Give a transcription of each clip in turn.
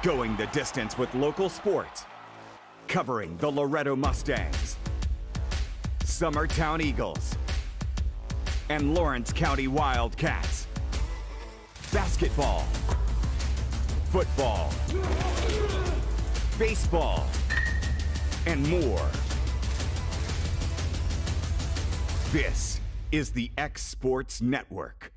Going the distance with local sports. Covering the Loretto Mustangs, Summertown Eagles, and Lawrence County Wildcats. Basketball, football, baseball, and more. This is the X Sports Network.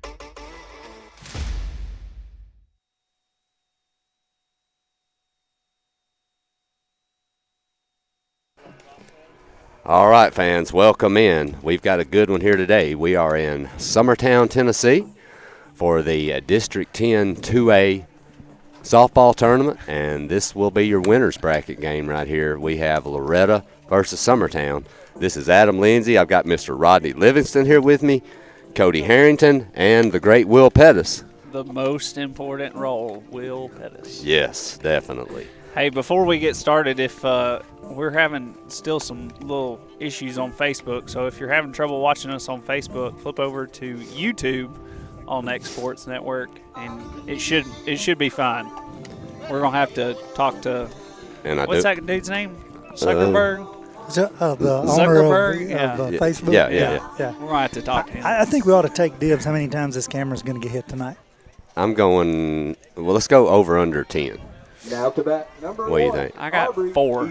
All right, fans, welcome in. We've got a good one here today. We are in Summertown, Tennessee for the District 10 2A softball tournament, and this will be your winner's bracket game right here. We have Loretto versus Summertown. This is Adam Lindsay. I've got Mr. Rodney Livingston here with me, Cody Harrington, and the great Will Pettis. The most important role, Will Pettis. Yes, definitely. Hey, before we get started, if we're having still some little issues on Facebook, so if you're having trouble watching us on Facebook, flip over to YouTube on X Sports Network, and it should be fine. We're gonna have to talk to what's that dude's name? Zuckerberg. The owner of Facebook. Yeah. We're gonna have to talk to him. I think we ought to take dibs. How many times this camera's going to get hit tonight? I'm going. Well, let's go over under 10. Now to bat number what do you think? I got 4.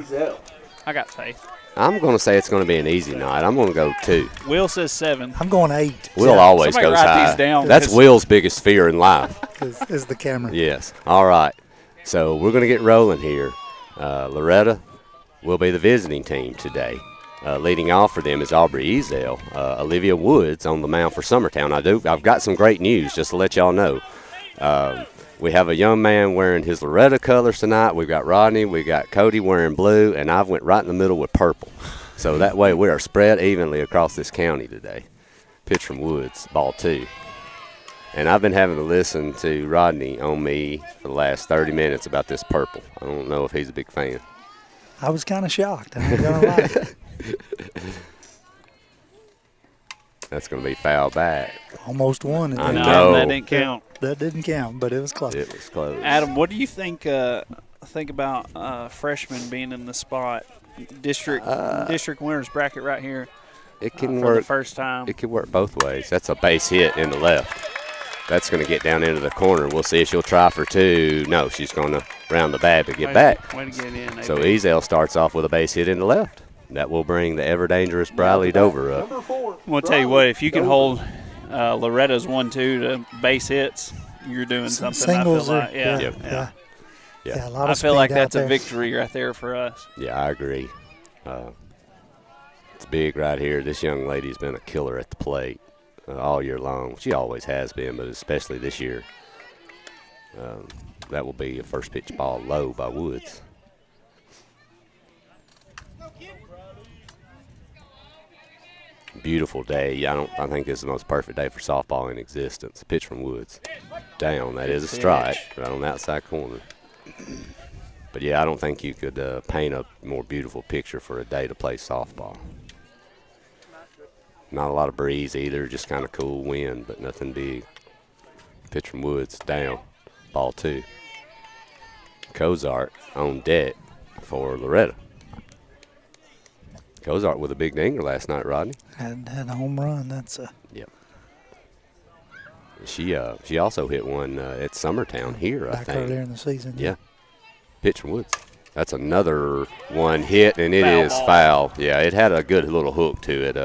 I got faith. I'm going to say it's going to be an easy night. I'm going to go 2. Will says 7. I'm going 8. Will always Somebody goes write high. these down. That's Will's biggest fear in life. is the camera. Yes. All right. So we're going to get rolling here. Loretto will be the visiting team today. Leading off for them is Aubrey Ezel. Olivia Woods on the mound for Summertown. I've got some great news just to let y'all know. We have a young man wearing his Loretto colors tonight. We've got Rodney, we got Cody wearing blue, and I've went right in the middle with purple. So that way we are spread evenly across this county today. Pitch from Woods, ball 2. And I've been having to listen to Rodney on me for the last 30 minutes about this purple. I don't know if he's a big fan. I was kind of shocked. I ain't gonna lie. That's going to be foul back. Almost won. I know. That didn't count. That didn't count, but it was close. It was close. Adam, what do you think about freshmen being in the spot? District winners bracket right here. It can for work the first time. It can work both ways. That's a base hit in the left. That's going to get down into the corner. We'll see if she'll try for 2. No, she's going to round the bag to get back. Way to get in. So Ezel starts off with a base hit in the left. That will bring the ever-dangerous Briley Dover up. Well, I'll tell you what, if you can hold Loretta's 1-2 to base hits, you're doing something. Singles I feel like. Yeah, a lot of I feel like speed that's out a there. victory right there for us. Yeah, I agree. It's big right here. This young lady's been a killer at the plate all year long. She always has been, but especially this year. That will be a first pitch ball low by Woods. Beautiful day. I think this is the most perfect day for softball in existence. Pitch from Woods. Down. That is a strike right on the outside corner. But, yeah, I don't think you could paint a more beautiful picture for a day to play softball. Not a lot of breeze either, just kind of cool wind, but nothing big. Pitch from Woods. Down. Ball 2. Cozart on deck for Loretto. Cozart with a big dinger last night, Rodney. Had a home run. That's a. Yep. She also hit one at Summertown here, I back think. earlier in the season. Yeah. Pitch from Woods. That's another one hit, and it is foul. Yeah, it had a good little hook to it.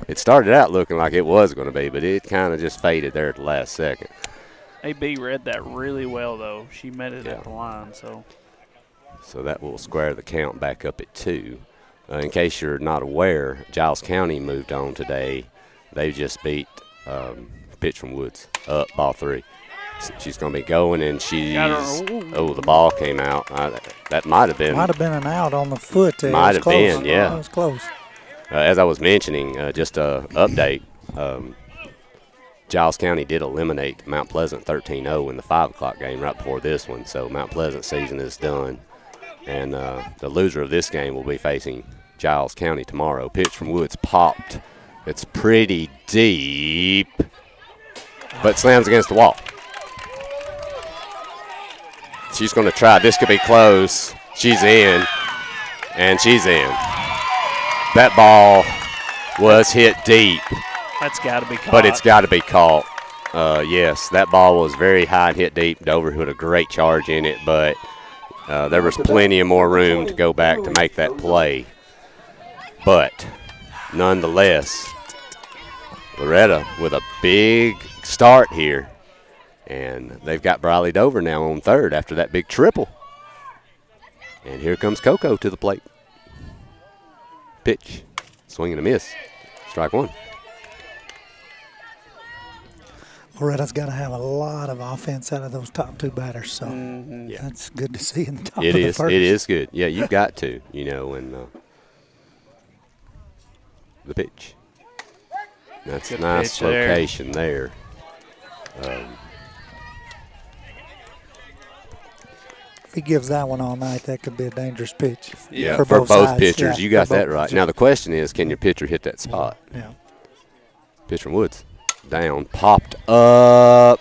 It started out looking like it was going to be, but it kind of just faded there at the last second. AB read that really well, though. She met it at the line, so. So that will square the count back up at 2. In case you're not aware, Giles County moved on today. They just beat pitch from Woods up, ball 3. She's going to be going, and the ball came out. That might have been. Might have been an out on the foot there. Might have been, yeah. It was close. As I was mentioning, just an update, Giles County did eliminate Mount Pleasant 13-0 in the 5 o'clock game right before this one, so Mount Pleasant's season is done. And the loser of this game will be facing Giles County tomorrow. Pitch from Woods popped. It's pretty deep, but slams against the wall. She's going to try. This could be close. She's in, and she's in. That ball was hit deep. That's got to be caught. But it's got to be caught. Yes, that ball was very high and hit deep. Dover put a great charge in it, but there was plenty of more room to go back to make that play. But nonetheless, Loretto with a big start here. And they've got Briley Dover now on third after that big triple. And here comes Coco to the plate. Pitch. Swing and a miss. Strike one. Loretta's got to have a lot of offense out of those top two batters, so that's good to see in the top of the first. It is good. Yeah, you've got to, and the pitch. That's a nice location there. If he gives that one all night, that could be a dangerous pitch. Yeah, for both sides. pitchers. Yeah, you got that both. right. Now the question is, can your pitcher hit that spot? Yeah. Pitch from Woods. Down, popped up.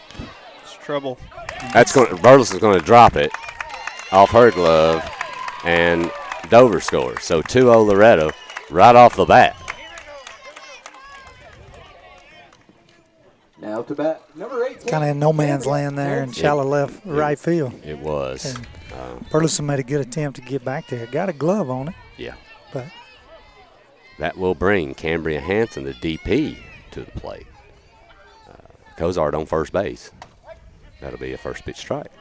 It's trouble. Burleson is going to drop it off her glove, and Dover scores. So 2-0 Loretto right off the bat. Now to bat, number 18. Kind of in no man's land there in shallow left right field. It was. Burleson made a good attempt to get back there. Got a glove on it. Yeah. But that will bring Cambria Hanson, the DP, to the plate. Cozart on first base. That'll be a first pitch strike.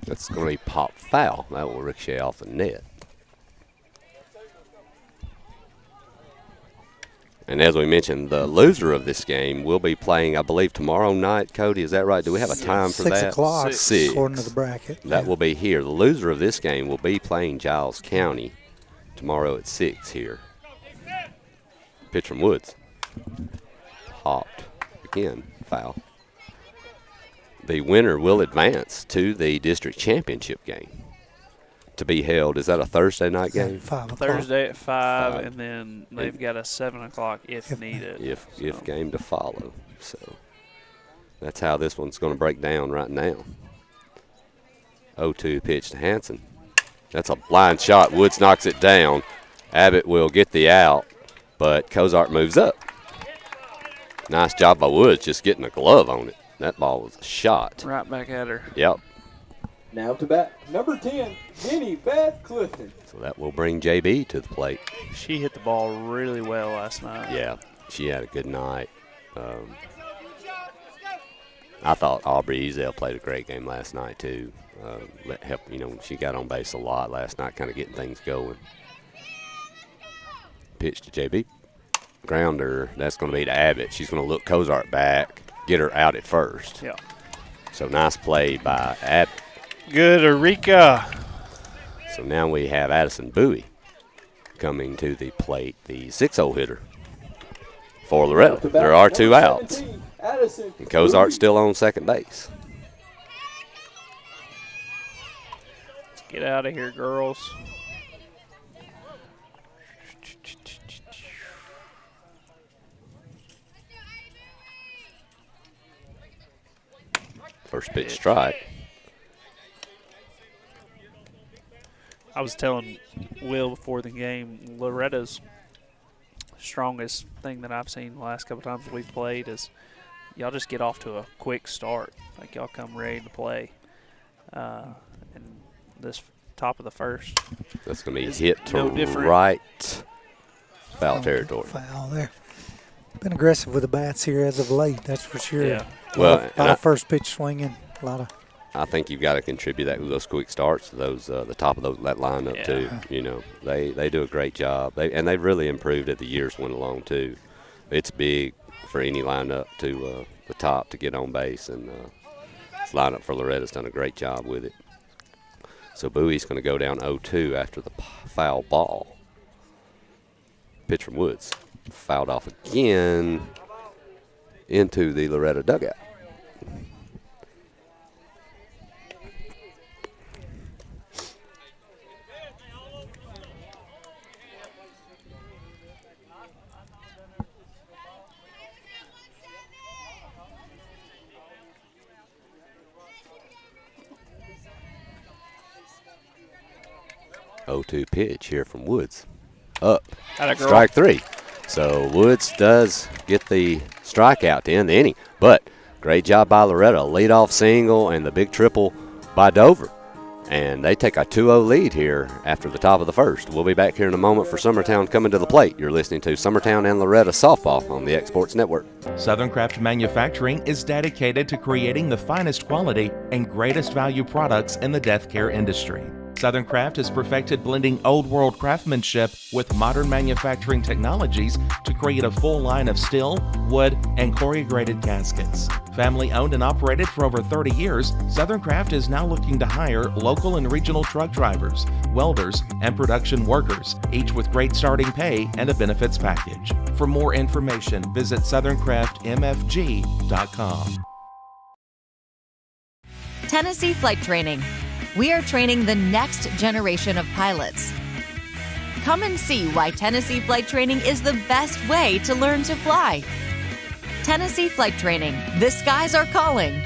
That's going to be pop foul. That will ricochet off the net. And as we mentioned, the loser of this game will be playing, I believe, tomorrow night. Cody, is that right? Do we have a time for that? 6 o'clock, 6. according to the bracket. That will be here. The loser of this game will be playing Giles County tomorrow at 6 here. Pitch from Woods. Popped. Again, foul. The winner will advance to the district championship game to be held. Is that a Thursday night game? 5 o'clock. Thursday at 5, and then they've got a 7 o'clock if needed. If game to follow. So that's how this one's going to break down right now. 0-2 pitch to Hanson. That's a blind shot. Woods knocks it down. Abbott will get the out, but Cozart moves up. Nice job by Woods just getting a glove on it. That ball was a shot. Right back at her. Yep. Now to bat, number 10, Jenny Beth Clifton. So that will bring JB to the plate. She hit the ball really well last night. Yeah, she had a good night. I thought Aubrey Easdale played a great game last night too. She got on base a lot last night, kind of getting things going. Pitch to JB. Grounder, that's going to be to Abbott. She's going to look Cozart back, get her out at first. Yeah. So nice play by Abbott. Good, Eureka. So now we have Addison Bowie coming to the plate, the 6-0 hitter for Loretto. There are 2 outs. And Cozart's still on second base. Let's get out of here, girls. First pitch strike. I was telling Will before the game, Loretta's strongest thing that I've seen the last couple times we've played is y'all just get off to a quick start. Like y'all come ready to play. And this top of the first. That's going to be hit to no different. Right foul territory. Foul there. Been aggressive with the bats here as of late, that's for sure. Yeah. A lot of first pitch swinging, a lot of. I think you've got to contribute that with those quick starts to those the top of that lineup too. They do a great job. They've really improved as the years went along too. It's big for any lineup to the top to get on base, and this lineup for Loretta's done a great job with it. So Bowie's going to go down 0-2 after the foul ball. Pitch from Woods, fouled off again into the Loretto dugout. 0-2 pitch here from Woods. Up. Atta girl. Strike 3. So Woods does get the strikeout to end the inning. But great job by Loretto. Leadoff single and the big triple by Dover. And they take a 2-0 lead here after the top of the first. We'll be back here in a moment for Summertown coming to the plate. You're listening to Summertown and Loretto softball on the Exports Network. Southern Craft Manufacturing is dedicated to creating the finest quality and greatest value products in the death care industry. Southern Craft has perfected blending old world craftsmanship with modern manufacturing technologies to create a full line of steel, wood, and corrugated caskets. Family owned and operated for over 30 years, Southern Craft is now looking to hire local and regional truck drivers, welders, and production workers, each with great starting pay and a benefits package. For more information, visit southerncraftmfg.com. Tennessee Flight Training. We are training the next generation of pilots. Come and see why Tennessee Flight Training is the best way to learn to fly. Tennessee Flight Training. The skies are calling.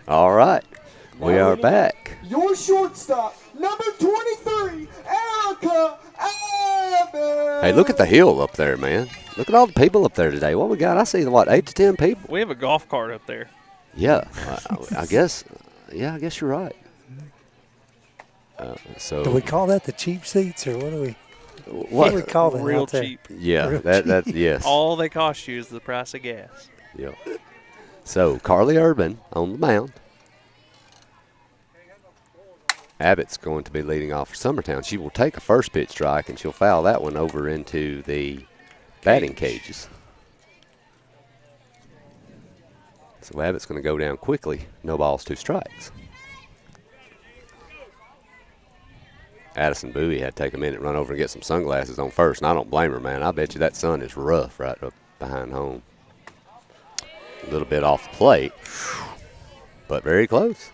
All right. We are back. Your shortstop, number 23, Erica Abbott. Hey, look at the hill up there, man. Look at all the people up there today. What we got? I see, 8 to 10 people? We have a golf cart up there. Yeah, I guess. Yeah, I guess you're right. So Do we call that the cheap seats, or what do we? what? What do we call that? Real out there? cheap. Yeah, Real that yes. All they cost you is the price of gas. Yeah. So Carly Urban on the mound. Abbott's going to be leading off for Summertown. She will take a first pitch strike, and she'll foul that one over into the batting cages. So Abbott's going to go down quickly. No balls, 2 strikes. Addison Bowie had to take a minute, run over and get some sunglasses on first, and I don't blame her, man. I bet you that sun is rough right up behind home. A little bit off the plate, but very close.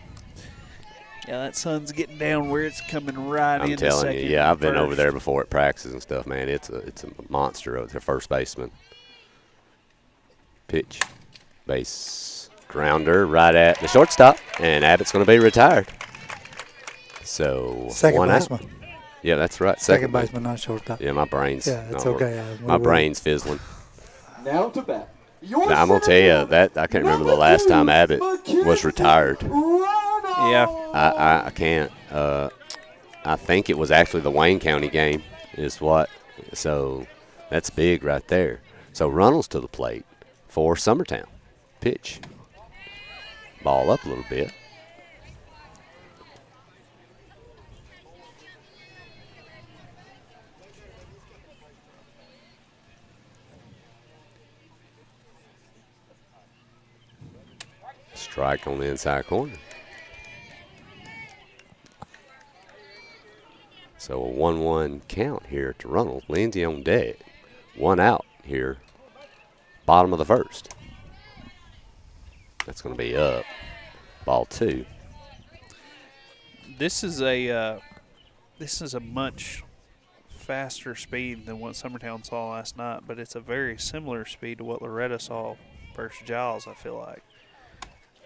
Yeah, that sun's getting down where it's coming right I'm into telling second. you, yeah, I've been first. over there before at practices and stuff, man. It's a monster of their first baseman. Pitch, base, grounder right at the shortstop, and Abbott's going to be retired. So Second one out. baseman. Yeah, that's right. Second baseman, not shortstop. Yeah, my brain's Yeah, it's not okay. My brain's fizzling. Now to bat. Your Now, I'm gonna tell you that I can't remember the last time Abbott was retired. Yeah. I can't. I think it was actually the Wayne County game is what. So that's big right there. So Runnels to the plate for Summertown. Pitch. Ball up a little bit. Strike on the inside corner. So a 1-1 count here to Runnels. Lindsay on deck. 1 out here. Bottom of the first. That's going to be up. Ball 2. This is a much faster speed than what Summertown saw last night, but it's a very similar speed to what Loretto saw versus Giles, I feel like.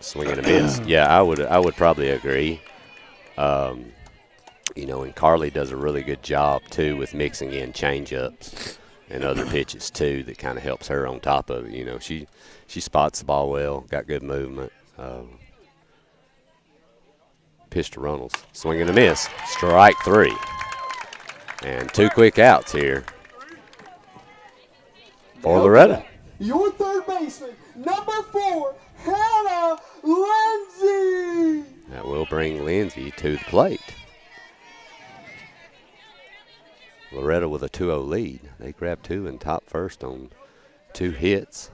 Swing and a miss. Yeah, I would probably agree. And Carly does a really good job too with mixing in change-ups and other pitches too that kind of helps her on top of it. She spots the ball well, got good movement. Pitch to Runnels. Swing and a miss. Strike 3. And 2 quick outs here for Loretto. Your third baseman, number 4, Hannah Lindsay. That will bring Lindsay to the plate. Loretto with a 2-0 lead. They grabbed 2 in top first on 2 hits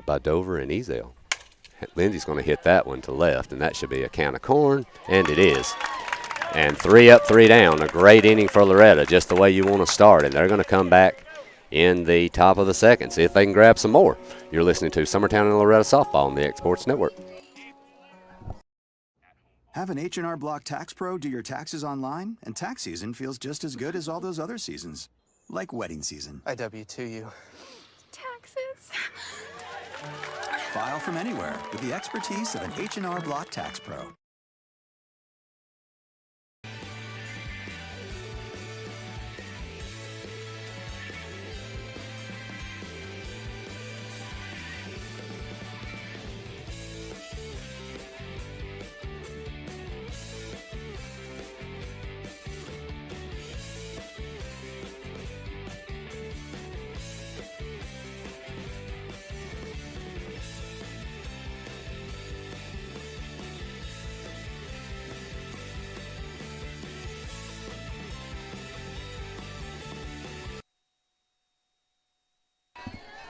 by Dover and Ezel. Lindsay's going to hit that one to left, and that should be a count of corn, and it is. And 3 up, 3 down. A great inning for Loretto, just the way you want to start. And they're going to come back in the top of the second, see if they can grab some more. You're listening to Summertown and Loretto Softball on the X Sports Network. Have an H&R Block Tax Pro do your taxes online, and tax season feels just as good as all those other seasons, like wedding season. I W-2 you. Taxes. File from anywhere with the expertise of an H&R Block Tax Pro.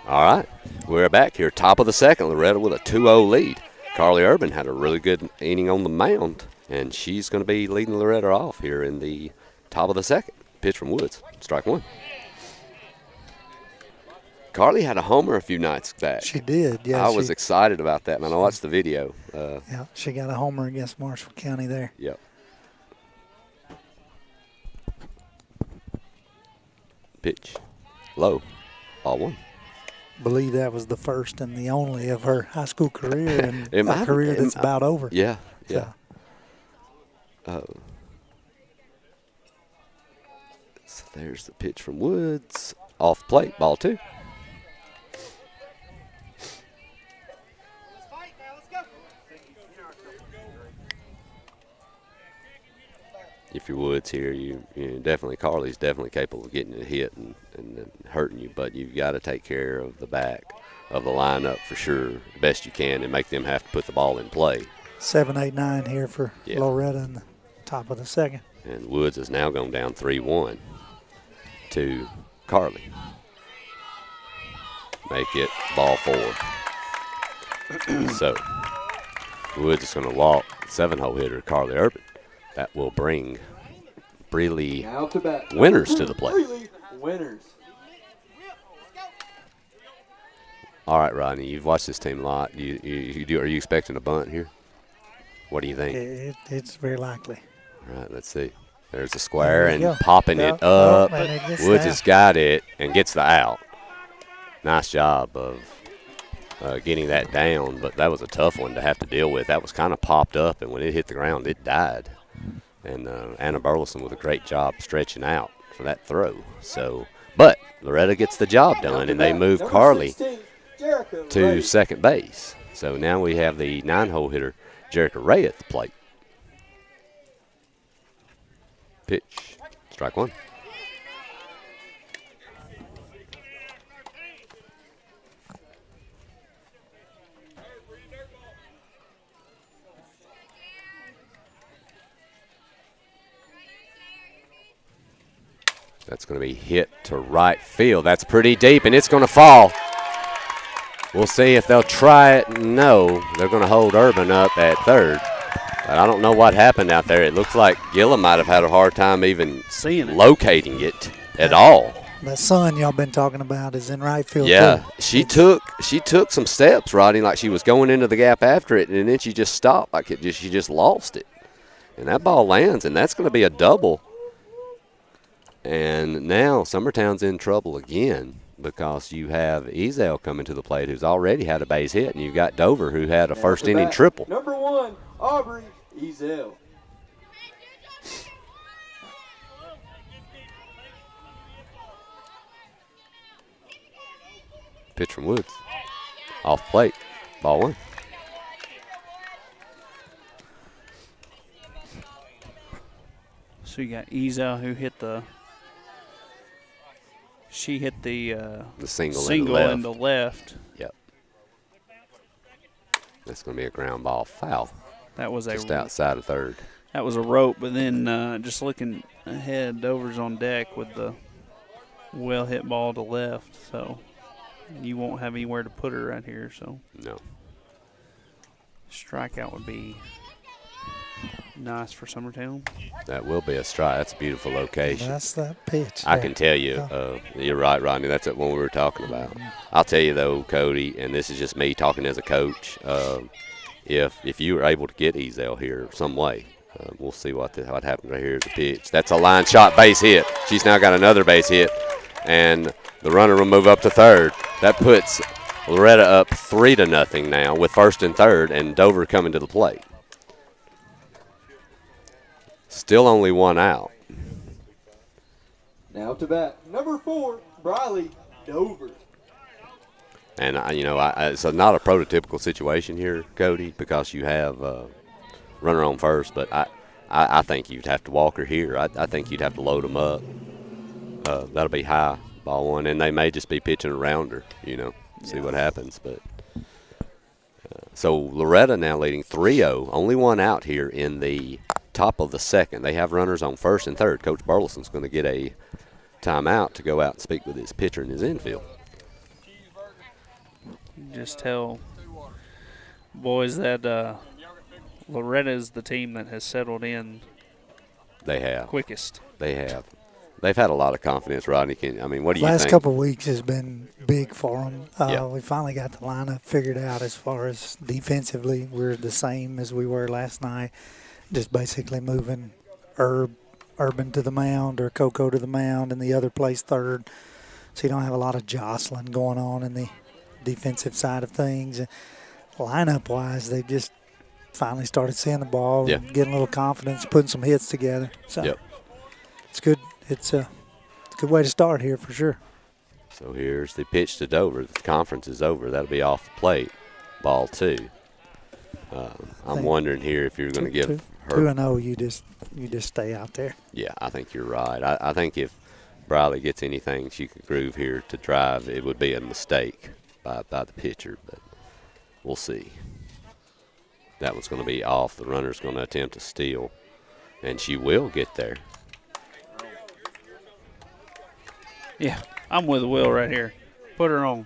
All right, we're back here, top of the second. Loretto with a 2-0 lead. Carly Urban had a really good inning on the mound, and she's going to be leading Loretto off here in the top of the second. Pitch from Woods, strike one. Carly had a homer a few nights back. She did, yeah. I was excited about that, man. I watched the video. Yeah, she got a homer against Marshall County there. Yep. Pitch, low, ball one. Believe that was the first and the only of her high school career, and a career that's about over. Yeah, yeah. So there's the pitch from Woods. Off plate, ball two. If you're Woods here, you definitely, Carly's definitely capable of getting a hit and hurting you, but you've got to take care of the back of the lineup for sure, the best you can, and make them have to put the ball in play. 7, 8, 9 here for Loretto in the top of the second. And Woods is now going down 3-1 to Carly. Make it ball 4. So Woods is going to walk 7-hole hitter Carly Urban. That will bring Breeley Winners to the plate. Winners. All right, Rodney, you've watched this team a lot. Are you expecting a bunt here? What do you think? It's very likely. All right, let's see. There's a square and popping it up. Woods has got it and gets the out. Nice job of getting that down, but that was a tough one to have to deal with. That was kind of popped up, and when it hit the ground, it died. And Anna Burleson with a great job stretching out for that throw. So, but Loretto gets the job done, and they move Carly to second base. So now we have the 9-hole hitter, Jerica Ray, at the plate. Pitch, strike one. That's going to be hit to right field. That's pretty deep, and it's going to fall. We'll see if they'll try it. No, they're going to hold Urban up at third. But I don't know what happened out there. It looks like Gilla might have had a hard time even locating it at all. The sun y'all been talking about is in right field. Yeah, she took some steps, Rodney, like she was going into the gap after it, and then she just stopped, like she just lost it. And that ball lands, and that's going to be a double. And now Summertown's in trouble again because you have Ezel coming to the plate who's already had a base hit, and you've got Dover who had a first-inning triple. Number 1, Aubrey Ezel. Pitch from Woods. Off plate. Ball one. So you got Ezel who hit the – she hit the single in the left. Yep. That's going to be a ground ball foul. That was just outside of third. That was a rope, but then just looking ahead, Dover's on deck with the well-hit ball to left, so you won't have anywhere to put her right here. So no. Strikeout would be Nice for Summertown. That will be a strike. That's a beautiful location. That's that pitch. I can tell you, you're right, Rodney. That's what we were talking about. I'll tell you, though, Cody, and this is just me talking as a coach, if you were able to get Ezel here some way, we'll see what happens right here is the pitch. That's a line shot base hit. She's now got another base hit, and the runner will move up to third. That puts Loretto up 3-0 now with first and third, and Dover coming to the plate. Still only one out. Now to bat, number 4, Briley, Dover. And, it's not a prototypical situation here, Cody, because you have runner on first, but I think you'd have to walk her here. I think you'd have to load them up. That'll be high, ball one, and they may just be pitching around her, see what happens. But so Loretto now leading 3-0, only one out here in the top of the second. They have runners on first and third. Coach Burleson's going to get a timeout to go out and speak with his pitcher in his infield. Just tell boys that Loretta's the team that has settled in. They have. Quickest. They have. They've had a lot of confidence, Rodney. What do you think? Last couple of weeks has been big for them. Yeah. We finally got the lineup figured out as far as defensively. We're the same as we were last night, just basically moving Urban to the mound or Coco to the mound and the other plays third. So you don't have a lot of jostling going on in the defensive side of things. Lineup-wise, they've just finally started seeing the ball and getting a little confidence, putting some hits together. So it's good. It's a good way to start here for sure. So here's the pitch to Dover. The conference is over. That'll be off the plate. Ball 2. I'm wondering here if you're going to give her 2-0. You just stay out there. Yeah, I think you're right. I think if Briley gets anything she could groove here to drive, it would be a mistake by the pitcher, but we'll see. That one's going to be off. The runner's going to attempt to steal, and she will get there. Yeah, I'm with Will right here. Put her on.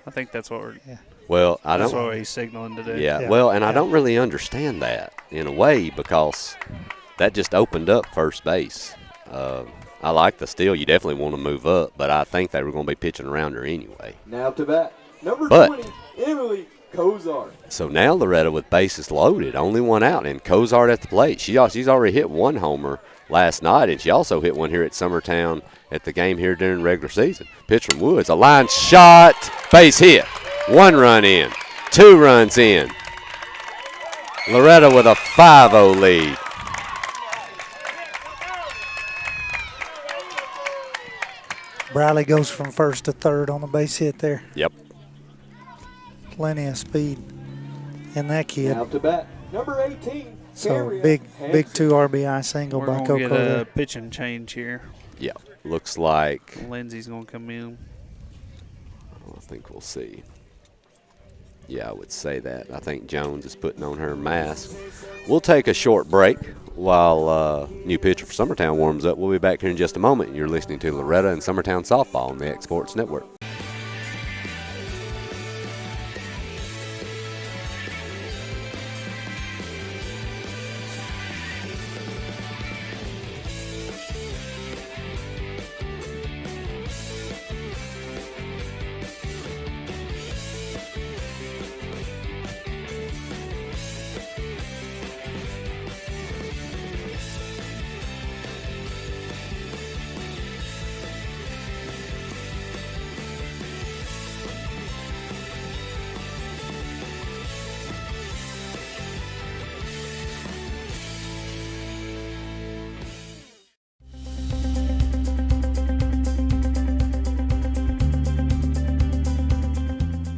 I think that's what we're. Yeah. Well, that's what he's signaling to do. Yeah. Well, and I don't really understand that in a way because that just opened up first base. I like the steal. You definitely want to move up, but I think they were going to be pitching around her anyway. Now to bat, number 20, Emily Cozart. So now Loretto with bases loaded, only one out, and Cozart at the plate. She's already hit one homer last night, and she also hit one here at Summertown at the game here during the regular season. Pitch from Woods, a line shot, base hit. 1 run in, 2 runs in. Loretto with a 5-0 lead. Briley goes from first to third on the base hit there. Yep. Plenty of speed in that kid. Now to bat, number 18. So big 2 RBI single by Coco. We're going to get a pitching change here. Yeah, looks like Lindsay's going to come in. I think we'll see. Yeah, I would say that. I think Jones is putting on her mask. We'll take a short break while new pitcher for Summertown warms up. We'll be back here in just a moment. You're listening to Loretto and Summertown Softball on the X Sports Network.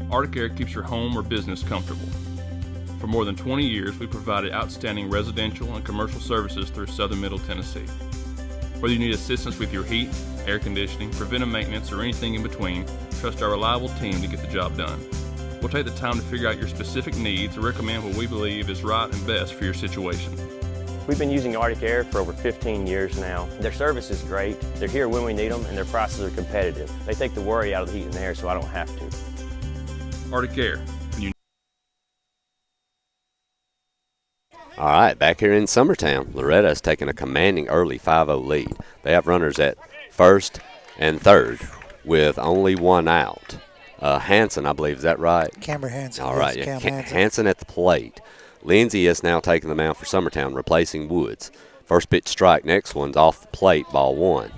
Arctic Air keeps your home or business comfortable. For more than 20 years, we've provided outstanding residential and commercial services through Southern Middle Tennessee. Whether you need assistance with your heat, air conditioning, preventive maintenance, or anything in between, trust our reliable team to get the job done. We'll take the time to figure out your specific needs and recommend what we believe is right and best for your situation. We've been using Arctic Air for over 15 years now. Their service is great, they're here when we need them, and their prices are competitive. They take the worry out of the heat and air so I don't have to. Arctic Air. All right, back here in Summertown, Loretto has taken a commanding early 5-0 lead. They have runners at first and third with only one out. Hanson, I believe, is that right? Cameron Hanson. All right, yes, yeah. Hanson at the plate. Lindsay has now taken the mound for Summertown, replacing Woods. First pitch strike, next one's off the plate, ball one.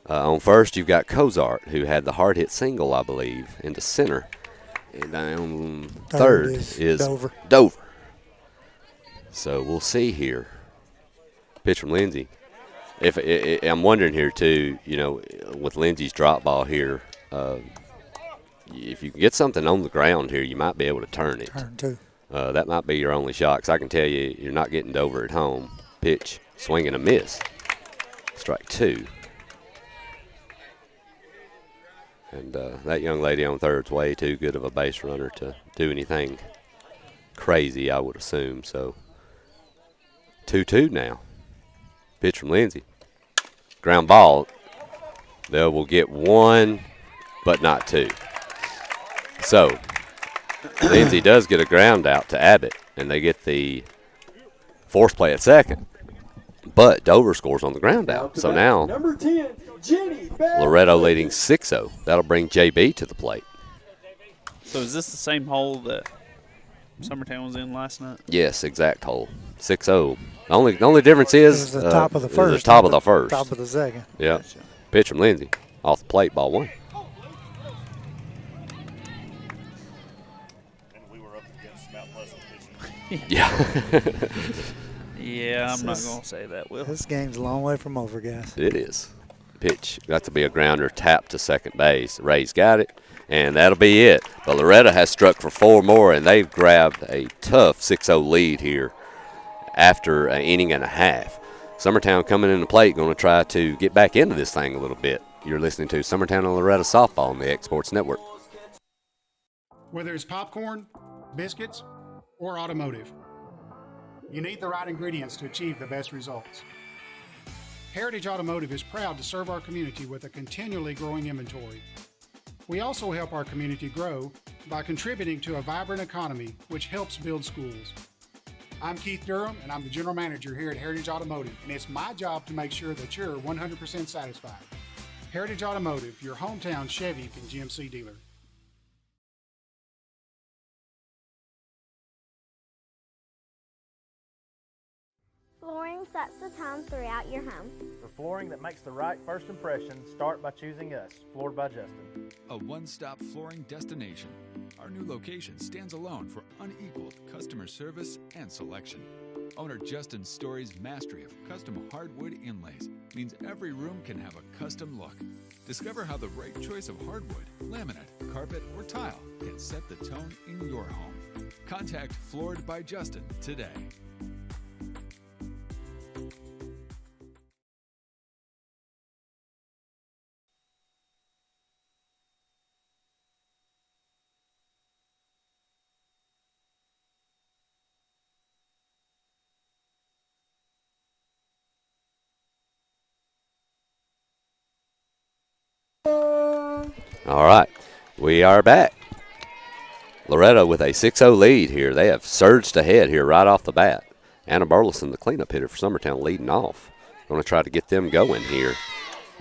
On first, you've got Cozart, who had the hard hit single, I believe, into center. And on third is Dover. So we'll see here. Pitch from Lindsay. I'm wondering here too, with Lindsay's drop ball here, if you can get something on the ground here, you might be able to turn it. Turn two. That might be your only shot, because I can tell you you're not getting Dover at home. Pitch, swing and a miss. Strike two. And that young lady on third's way too good of a base runner to do anything crazy, I would assume. So 2-2 now. Pitch from Lindsay. Ground ball. They will get one, but not two. So Lindsay does get a ground out to Abbott, and they get the force play at second. But Dover scores on the ground out. So now Number 10, Jenny Loretto leading 6-0. That'll bring JB to the plate. So is this the same hole that Summertown was in last night? Yes, exact hole. 6-0. The only difference is the top of the first. Top of the first. Top of the second. Yeah. Gotcha. Pitch from Lindsay. Off the plate, ball one. And we were up against Mount Pleasant. Yeah. Yeah, I'm not going to say that, Will. This game's a long way from over, guys. It is. Pitch. Got to be a grounder, tap to second base. Ray's got it, and that'll be it. But Loretto has struck for 4 more, and they've grabbed a tough 6-0 lead here after an inning and a half. Summertown coming in the plate, going to try to get back into this thing a little bit. You're listening to Summertown and Loretto Softball on the Exports Network. Whether it's popcorn, biscuits, or automotive, you need the right ingredients to achieve the best results. Heritage Automotive is proud to serve our community with a continually growing inventory. We also help our community grow by contributing to a vibrant economy, which helps build schools. I'm Keith Durham, and I'm the General Manager here at Heritage Automotive, and it's my job to make sure that you're 100% satisfied. Heritage Automotive, your hometown Chevy and GMC dealer. Flooring sets the tone throughout your home. For flooring that makes the right first impression, start by choosing us, Floored by Justin. A one-stop flooring destination. Our new location stands alone for unequaled customer service and selection. Owner Justin Story's mastery of custom hardwood inlays means every room can have a custom look. Discover how the right choice of hardwood, laminate, carpet, or tile can set the tone in your home. Contact Floored by Justin today. All right, we are back. Loretto with a 6-0 lead here. They have surged ahead here right off the bat. Anna Burleson, the cleanup hitter for Summertown, leading off. Going to try to get them going here.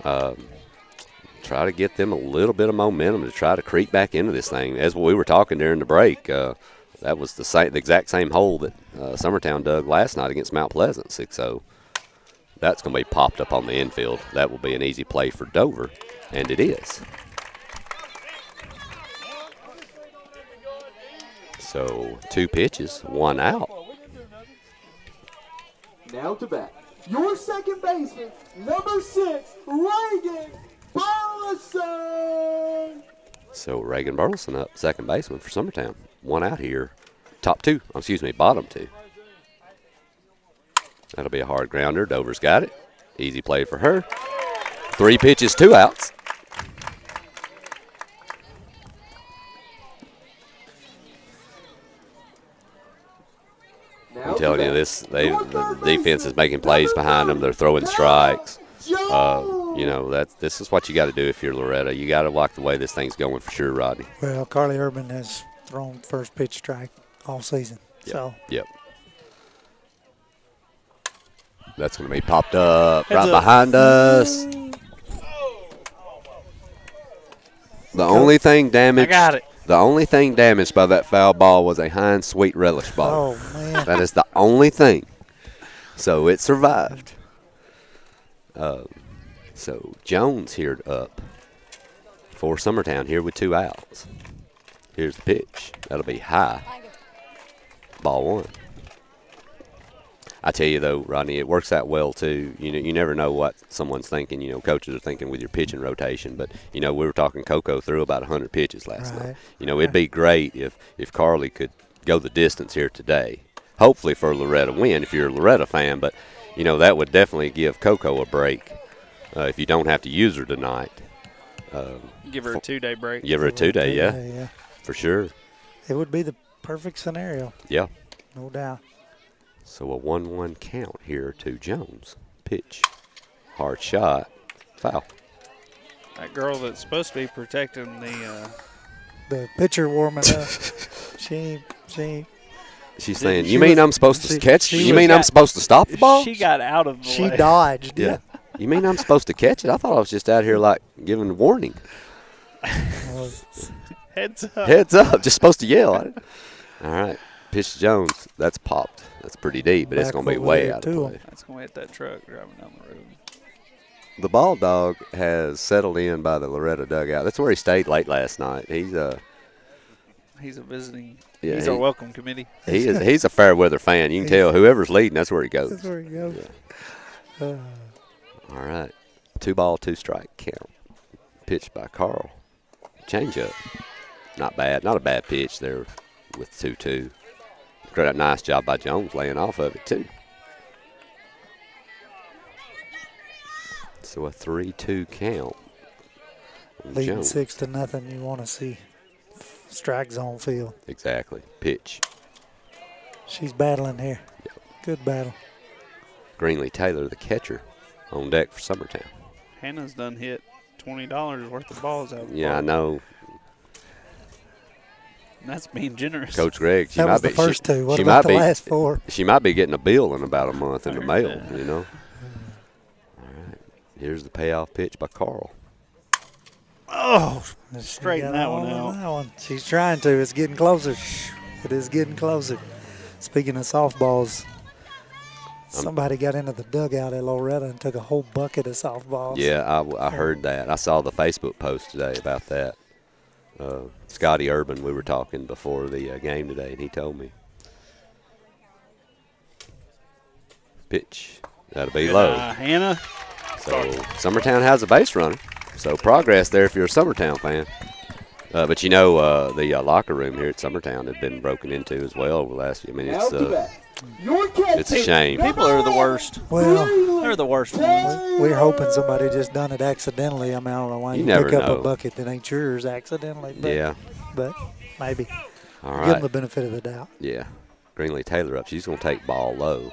Try to get them a little bit of momentum to try to creep back into this thing. As we were talking during the break, that was the exact same hole that Summertown dug last night against Mount Pleasant, 6-0. That's going to be popped up on the infield. That will be an easy play for Dover, and it is. So 2 pitches, 1 out. Now to bat. Your second baseman, number 6, Reagan Burleson. So Reagan Burleson up, second baseman for Summertown. 1 out here. Bottom 2. That'll be a hard grounder. Dover's got it. Easy play for her. 3 pitches, 2 outs. I'm telling you, the defense is making plays behind them. They're throwing strikes. This is what you got to do if you're Loretto. You got to like the way this thing's going for sure, Rodney. Well, Carly Urban has thrown first pitch strike all season. Yep. So Yep. That's going to be popped up Heads right up. behind us. The only thing damaged. I got it. The only thing damaged by that foul ball was a Heinz Sweet Relish bottle. Oh, man. That is the only thing. So it survived. So Jones here up for Summertown here with 2 outs. Here's the pitch. That'll be high. Ball 1. I tell you, though, Rodney, it works out well, too. You never know what someone's thinking. Coaches are thinking with your pitching rotation. But, we were talking Coco threw about 100 pitches last night. It'd be great if Carly could go the distance here today. Hopefully for a Loretto win if you're a Loretto fan. But, that would definitely give Coco a break if you don't have to use her tonight. Give her a 2-day break. Give her a 2-day, Yeah. for sure. It would be the perfect scenario. Yeah. No doubt. So a 1-1 count here to Jones. Pitch. Hard shot. Foul. That girl that's supposed to be protecting The pitcher warming up. She She's saying, you mean I'm supposed to catch? You mean I'm supposed to stop the ball? She got out of the way. She dodged. Yeah. You mean I'm supposed to catch it? I thought I was just out here like giving a warning. Heads up. Heads up. Just supposed to yell. All right. Pitch to Jones. That's popped. That's pretty deep, but it's going to be way out of play. That's going to hit that truck driving down the road. The ball dog has settled in by the Loretto dugout. That's where he stayed late last night. He's a visiting. Yeah, he's our welcome committee. He's a fair weather fan. You can tell whoever's leading, that's where he goes. That's where he goes. Yeah. All right. 2-ball, 2-strike count. Pitched by Carl. Change up. Not bad. Not a bad pitch there with 2-2. Great, nice job by Jones laying off of it, too. So a 3-2 count. Leading Jones. 6-0, you want to see strike zone field. Exactly. Pitch. She's battling here. Yep. Good battle. Greenlee Taylor, the catcher, on deck for Summertown. Hannah's done hit $20 worth of balls out of the Yeah, ball. I know. That's being generous. Coach Greg, That was the first two. What about the last 4? She might be getting a bill in about a month in the mail, All right. Here's the payoff pitch by Carl. Oh, straighten that one out. She's trying to. It's getting closer. It is getting closer. Speaking of softballs, somebody got into the dugout at Loretto and took a whole bucket of softballs. Yeah, I heard that. I saw the Facebook post today about that. Scotty Urban, we were talking before the game today, and he told me. Pitch. That'll be low. Hannah. So Summertown has a base runner. So progress there if you're a Summertown fan. But the locker room here at Summertown had been broken into as well over the last few minutes. It's a shame. People are the worst. Well, they're the worst ones. We're hoping somebody just done it accidentally. I mean, I don't know why you never pick up know. a bucket that ain't yours accidentally. But, Yeah. But maybe. All Give right. them the benefit of the doubt. Yeah. Greenlee Taylor up. She's going to take ball low.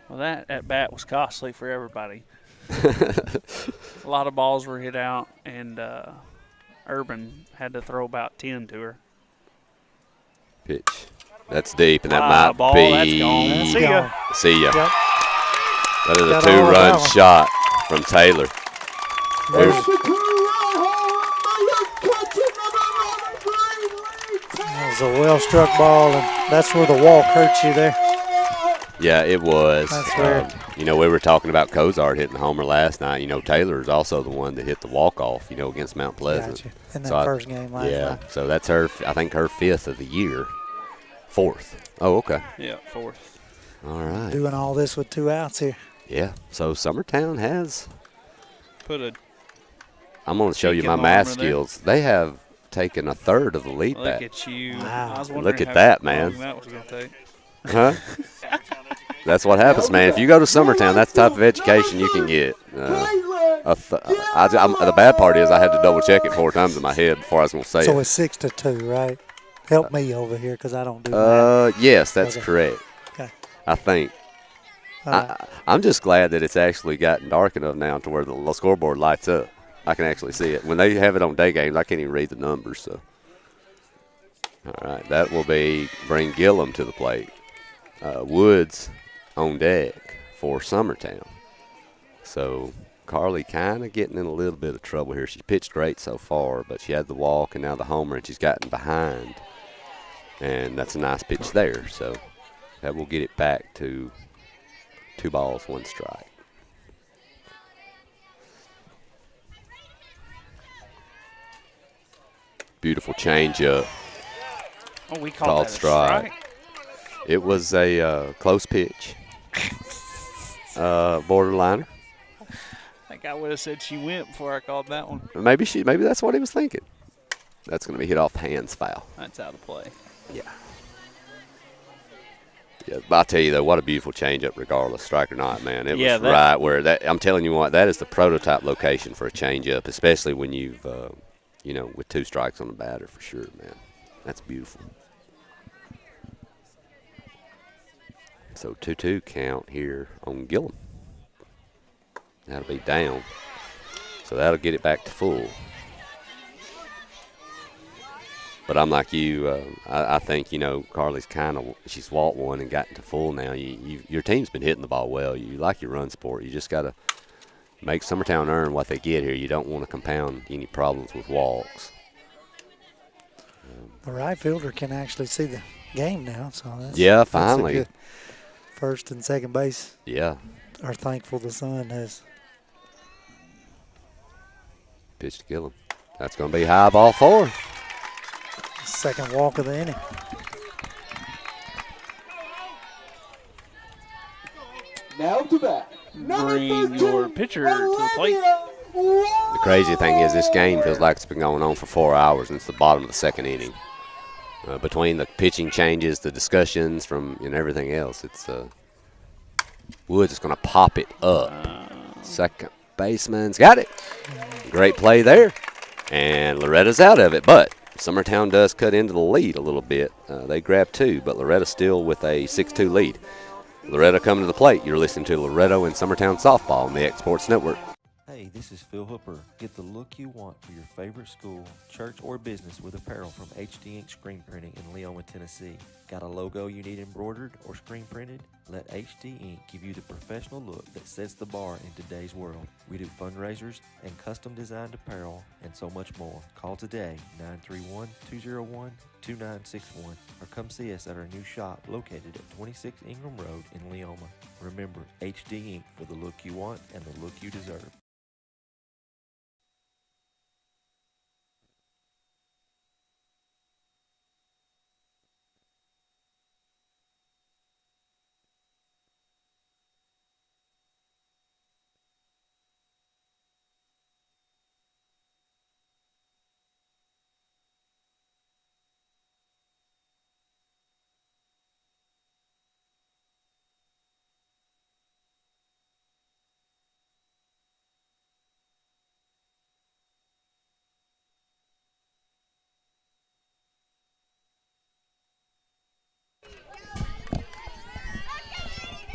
Well, that at bat was costly for everybody. A lot of balls were hit out, and Urban had to throw about 10 to her. Pitch. That's deep, and that might ball, be. that's gone. See ya. See ya. Yep. That is a Got all of that 2-run one. shot from Taylor. That was a well-struck ball, and that's where the walk hurts you there. Yeah, it was. That's weird. We were talking about Cozart hitting the homer last night. Taylor is also the one that hit the walk-off, against Mount Pleasant. Gotcha. In that first game last night. So that's her, I think, her 5th of the year. 4th. Oh, okay. Yeah, 4th. All right. Doing all this with 2 outs here. Yeah, so Summertown has. I'm going to show you cheek my in the math armor there. skills. They have taken a third of the lead Look back. at you. Wow. I was wondering Look at how that, long man. that was going to take. Huh? That's what happens, man. If you go to Summertown, that's the type of education you can get. The bad part is I had to double check it 4 times in my head before I was going to say So it. it's 6-2, right? Help me over here because I don't do that. Yes, that's Okay. correct. Okay. I think. All right. I'm just glad that it's actually gotten dark enough now to where the scoreboard lights up. I can actually see it. When they have it on day games, I can't even read the numbers. So All right, that will bring Gillum to the plate. Woods on deck for Summertown. So Carly kind of getting in a little bit of trouble here. She's pitched great so far, but she had the walk and now the homer, and she's gotten behind. And that's a nice pitch there. So that will get it back to 2 balls, 1 strike. Beautiful changeup. Oh, we called that a strike. It was a close pitch. Borderliner. I think I would have said she went before I called that one. Maybe that's what he was thinking. That's going to be hit off hands foul. That's out of play. Yeah. Yeah, but I'll tell you though, what a beautiful changeup, regardless, strike or not, man. It was right where that. I'm telling you what, that is the prototype location for a changeup, especially when you've, with 2 strikes on the batter for sure, man. That's beautiful. So 2-2 count here on Gillum. That'll be down. So that'll get it back to full. But I'm like you. I think, Carly's she's walked one and gotten to full now. Your team's been hitting the ball well. You like your run sport. You just got to make Summertown earn what they get here. You don't want to compound any problems with walks. The right fielder can actually see the game now. So finally. That's a good first and second base. Yeah. Are thankful the sun has. Pitch to Gillum. That's going to be high, ball 4. Second walk of the inning. Now to bat. Bring your pitcher to the plate. The crazy thing is this game feels like it's been going on for 4 hours, and it's the bottom of the 2nd inning. Between the pitching changes, the discussions and everything else, it's Woods is going to pop it up. Second baseman's got it. Great play there. And Loretta's out of it, but Summertown does cut into the lead a little bit. They grab 2, but Loretto still with a 6-2 lead. Loretto coming to the plate. You're listening to Loretto and Summertown Softball on the X Sports Network. Hey, this is Phil Hooper. Get the look you want for your favorite school, church, or business with apparel from HD Ink Screen Printing in Leoma, Tennessee. Got a logo you need embroidered or screen printed? Let HD Ink give you the professional look that sets the bar in today's world. We do fundraisers and custom designed apparel and so much more. Call today, 931-201-2961, or come see us at our new shop located at 26 Ingram Road in Leoma. Remember, HD Ink for the look you want and the look you deserve.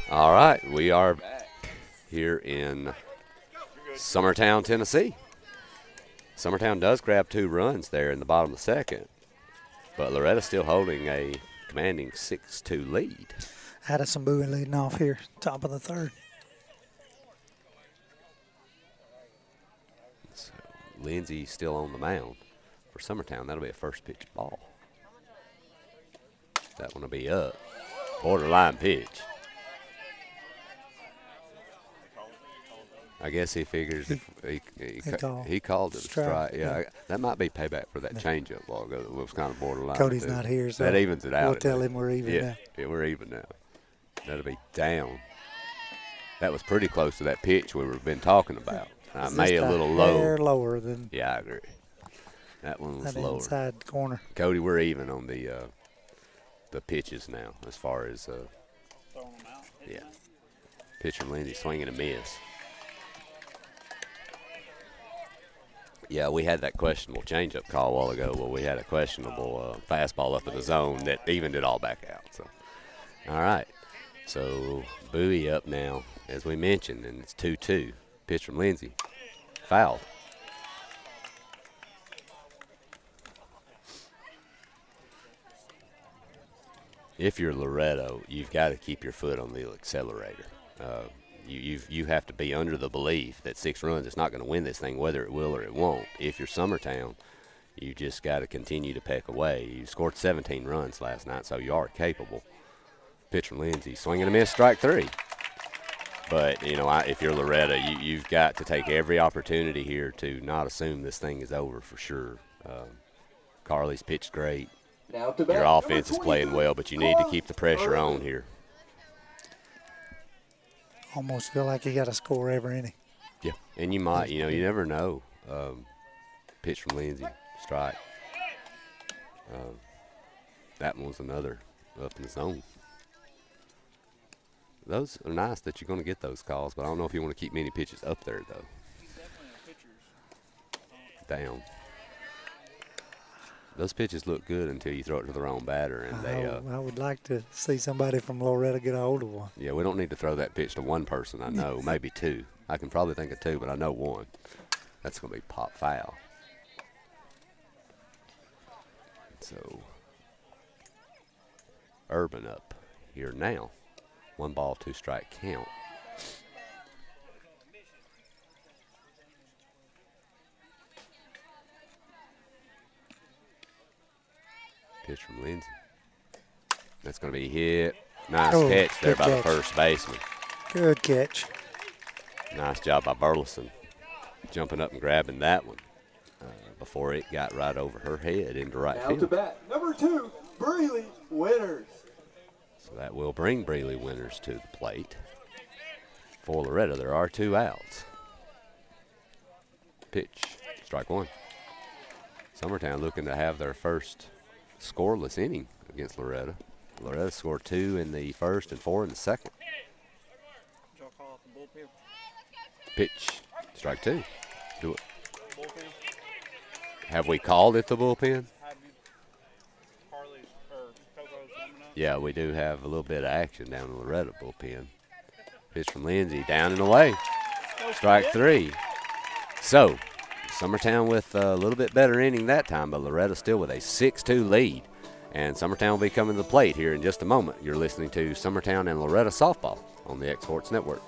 All right, we are back here in Summertown, Tennessee. Summertown does grab 2 runs there in the bottom of the 2nd, but Loretta's still holding a commanding 6-2 lead. Addison Bowie leading off here, top of the 3rd. So Lindsay still on the mound for Summertown. That'll be a first pitch ball. That one will be up. Borderline pitch. I guess he figures he called it a strike. Yeah, that might be payback for that changeup ball. It was kind of borderline. Cody's not here, so that evens it out. We'll tell him we're even now. Yeah, we're even now. That'll be down. That was pretty close to that pitch we've been talking about. I may a little low. Lower than. Yeah, I agree. That one was lower. Inside corner. Cody, we're even on the pitches now as far as throwing them out. Yeah. Pitcher Lindsay swinging a miss. Yeah, we had that questionable changeup call a while ago. Well, we had a questionable fastball up in the zone that evened it all back out. So, all right. So, Bowie up now, as we mentioned, and it's 2-2. Pitch from Lindsay. Fouled. if you're Loretto, you've got to keep your foot on the accelerator. You have to be under the belief that 6 runs is not going to win this thing, whether it will or it won't. If you're Summertown, you just got to continue to peck away. You scored 17 runs last night, so you are capable. Pitch from Lindsay, swing and a miss, strike 3. But, you know, if you're Loretto, you've got to take every opportunity here to not assume this thing is over for sure. Carly's pitched great. Your offense is playing well, but you need to keep the pressure on here. Almost feel like you got to score every inning. Yeah, and you might. You know, you never know. Pitch from Lindsay, strike. That one was another up in the zone. Those are nice that you're going to get those calls, but I don't know if you want to keep many pitches up there, though. Down. Those pitches look good until you throw it to the wrong batter, and I would like to see somebody from Loretto get a hold of one. Yeah, we don't need to throw that pitch to one person. I know, maybe 2. I can probably think of 2, but I know 1. That's going to be pop foul. So, Urban up here now. 1 ball, 2 strike count. Pitch from Lindsay. That's going to be hit. Nice catch there by the first baseman. Good catch. Nice job by Burleson, jumping up and grabbing that one before it got right over her head into right field. Now to bat, number 2, Breeley Winters. So that will bring Breeley Winters to the plate. For Loretto, there are 2 outs. Pitch, strike 1. Summertown looking to have their first scoreless inning against Loretto. Loretto scored 2 in the first and 4 in the second. Pitch, strike 2. Do it. Have we called it the bullpen? Yeah, we do have a little bit of action down in the Loretto bullpen. Pitch from Lindsay, down and away. Strike 3. So, Summertown with a little bit better inning that time, but Loretto still with a 6-2 lead. And Summertown will be coming to the plate here in just a moment. You're listening to Summertown and Loretto Softball on the X Sports Network.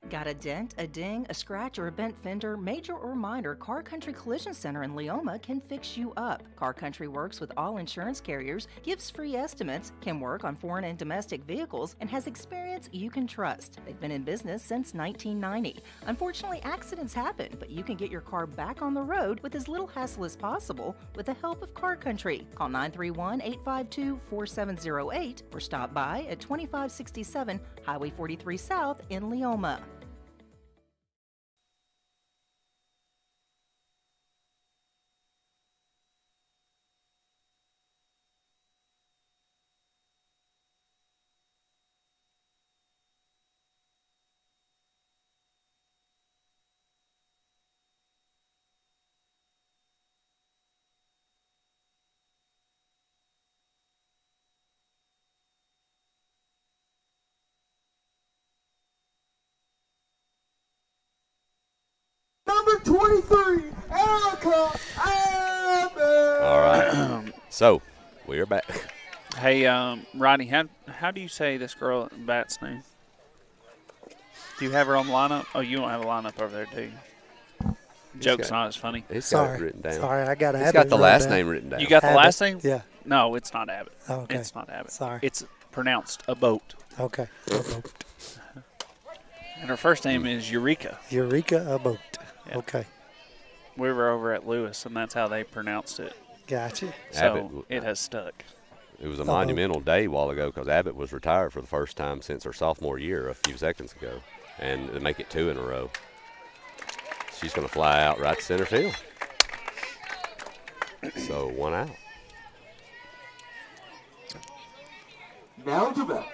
Got a dent, a ding, a scratch, or a bent fender? Major or minor, Car Country Collision Center in Leoma can fix you up. Car Country works with all insurance carriers, gives free estimates, can work on foreign and domestic vehicles, and has experience you can trust. They've been in business since 1990. Unfortunately, accidents happen, but you can get your car back on the road with as little hassle as possible with the help of Car Country. Call 931-852-4708 or stop by at 2567 Highway 43 South in Leoma. Number 23, Erica Abbott. All right. So, we are back. Hey, Rodney, how do you say this girl at bat's name? Do you have her on the lineup? Oh, you don't have a lineup over there, do you? Joke's not as funny. It's got it written down. Sorry, I got Abbott. It's got the last name written down. You got the Abbott. last name? Yeah. No, it's not Abbott. Oh, okay. It's not Abbott. Sorry. It's pronounced a boat. Okay. And her first name is Eureka. Eureka Abbott. Yeah. Okay. We were over at Lewis, and that's how they pronounced it. Gotcha. So Abbott, it has stuck. It was a monumental day a while ago because Abbott was retired for the first time since her sophomore year a few seconds ago. And to make it 2 in a row. She's going to fly out right to center field. So 1 out. Now to bat.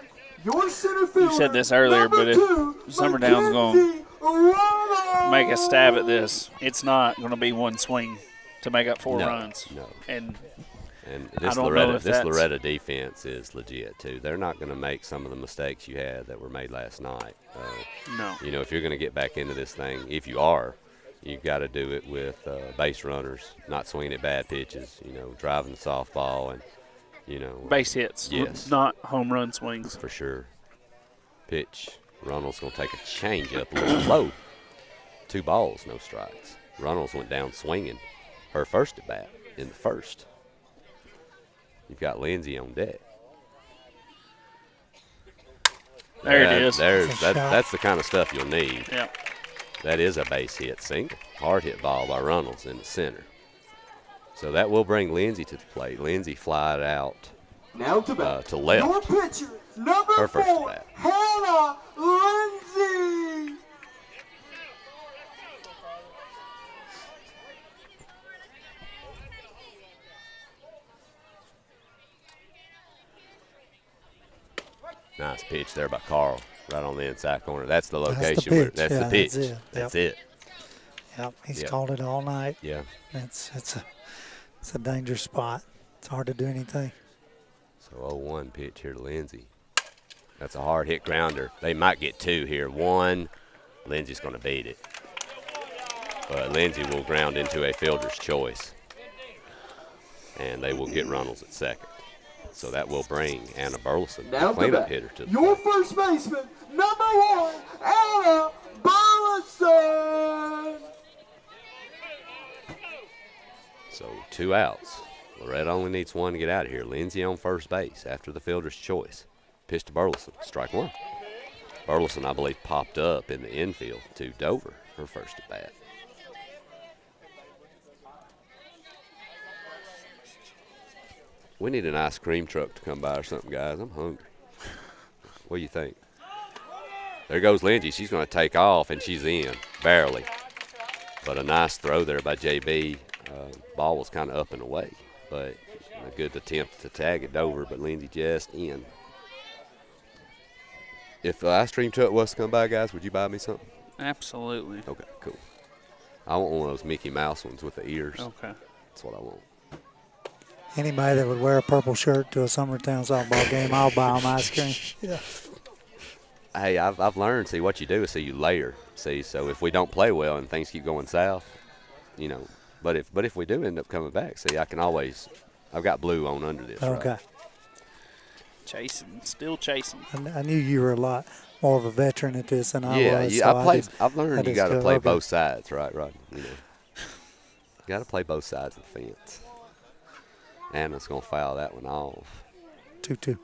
Your center fielder. You said this earlier, but if Summertown's going to make a stab at this, it's not going to be one swing to make up 4 runs. No. And this Loretto defense is legit, too. They're not going to make some of the mistakes you had that were made last night. No. You know, if you're going to get back into this thing, if you are, You've got to do it with base runners, not swinging at bad pitches, driving the softball and, base hits. Yes. Not home run swings. For sure. Pitch. Runnels going to take a change up a little low. 2 balls, no strikes. Runnels went down swinging her first at bat in the first. You've got Lindsay on deck. There it is. That's the kind of stuff you'll need. Yep. That is a base hit single. Hard hit ball by Runnels in the center. So that will bring Lindsay to the plate. Lindsay flied out Now to bat. to left. Your pitcher, number Her first 4, at bat. Hannah Lindsay. Nice pitch there by Carl, right on the inside corner. That's the That's the location. pitch. That's Yeah, the pitch. that's it. That's Yep. it. Yep, he's Yep. called it all night. Yeah. It's a dangerous spot. It's hard to do anything. So 0-1 pitch here to Lindsay. That's a hard hit grounder. They might get 2 here. 1, Lindsay's going to beat it. But Lindsay will ground into a fielder's choice. And they will get Runnels at second. So that will bring Anna Burleson, the Now to cleanup bat. hitter, to the Your first baseman, number 1, Anna Burleson. So 2 outs. Loretto only needs 1 to get out of here. Lindsay on first base after the fielder's choice. Pitch to Burleson, strike 1. Burleson, I believe, popped up in the infield to Dover, her first at bat. We need an ice cream truck to come by or something, guys. I'm hungry. What do you think? There goes Lindsay. She's going to take off, and she's in, barely. But a nice throw there by JB. Ball was kind of up and away, but a good attempt to tag it over, but Lindsay just in. If the ice cream truck was to come by, guys, would you buy me something? Absolutely. Okay, cool. I want one of those Mickey Mouse ones with the ears. Okay. That's what I want. Anybody that would wear a purple shirt to a Summertown softball game, I'll buy them ice cream. Yeah. Hey, I've learned, see, what you do is you layer. See, so if we don't play well and things keep going south, but if we do end up coming back, see, I've got blue on under this. Okay. Right? Still chasing. I knew you were a lot more of a veteran at this than I was. Yeah, So I've learned you got to play okay. both sides, right? You got to play both sides of the fence. Anna's going to foul that one off. 2-2. You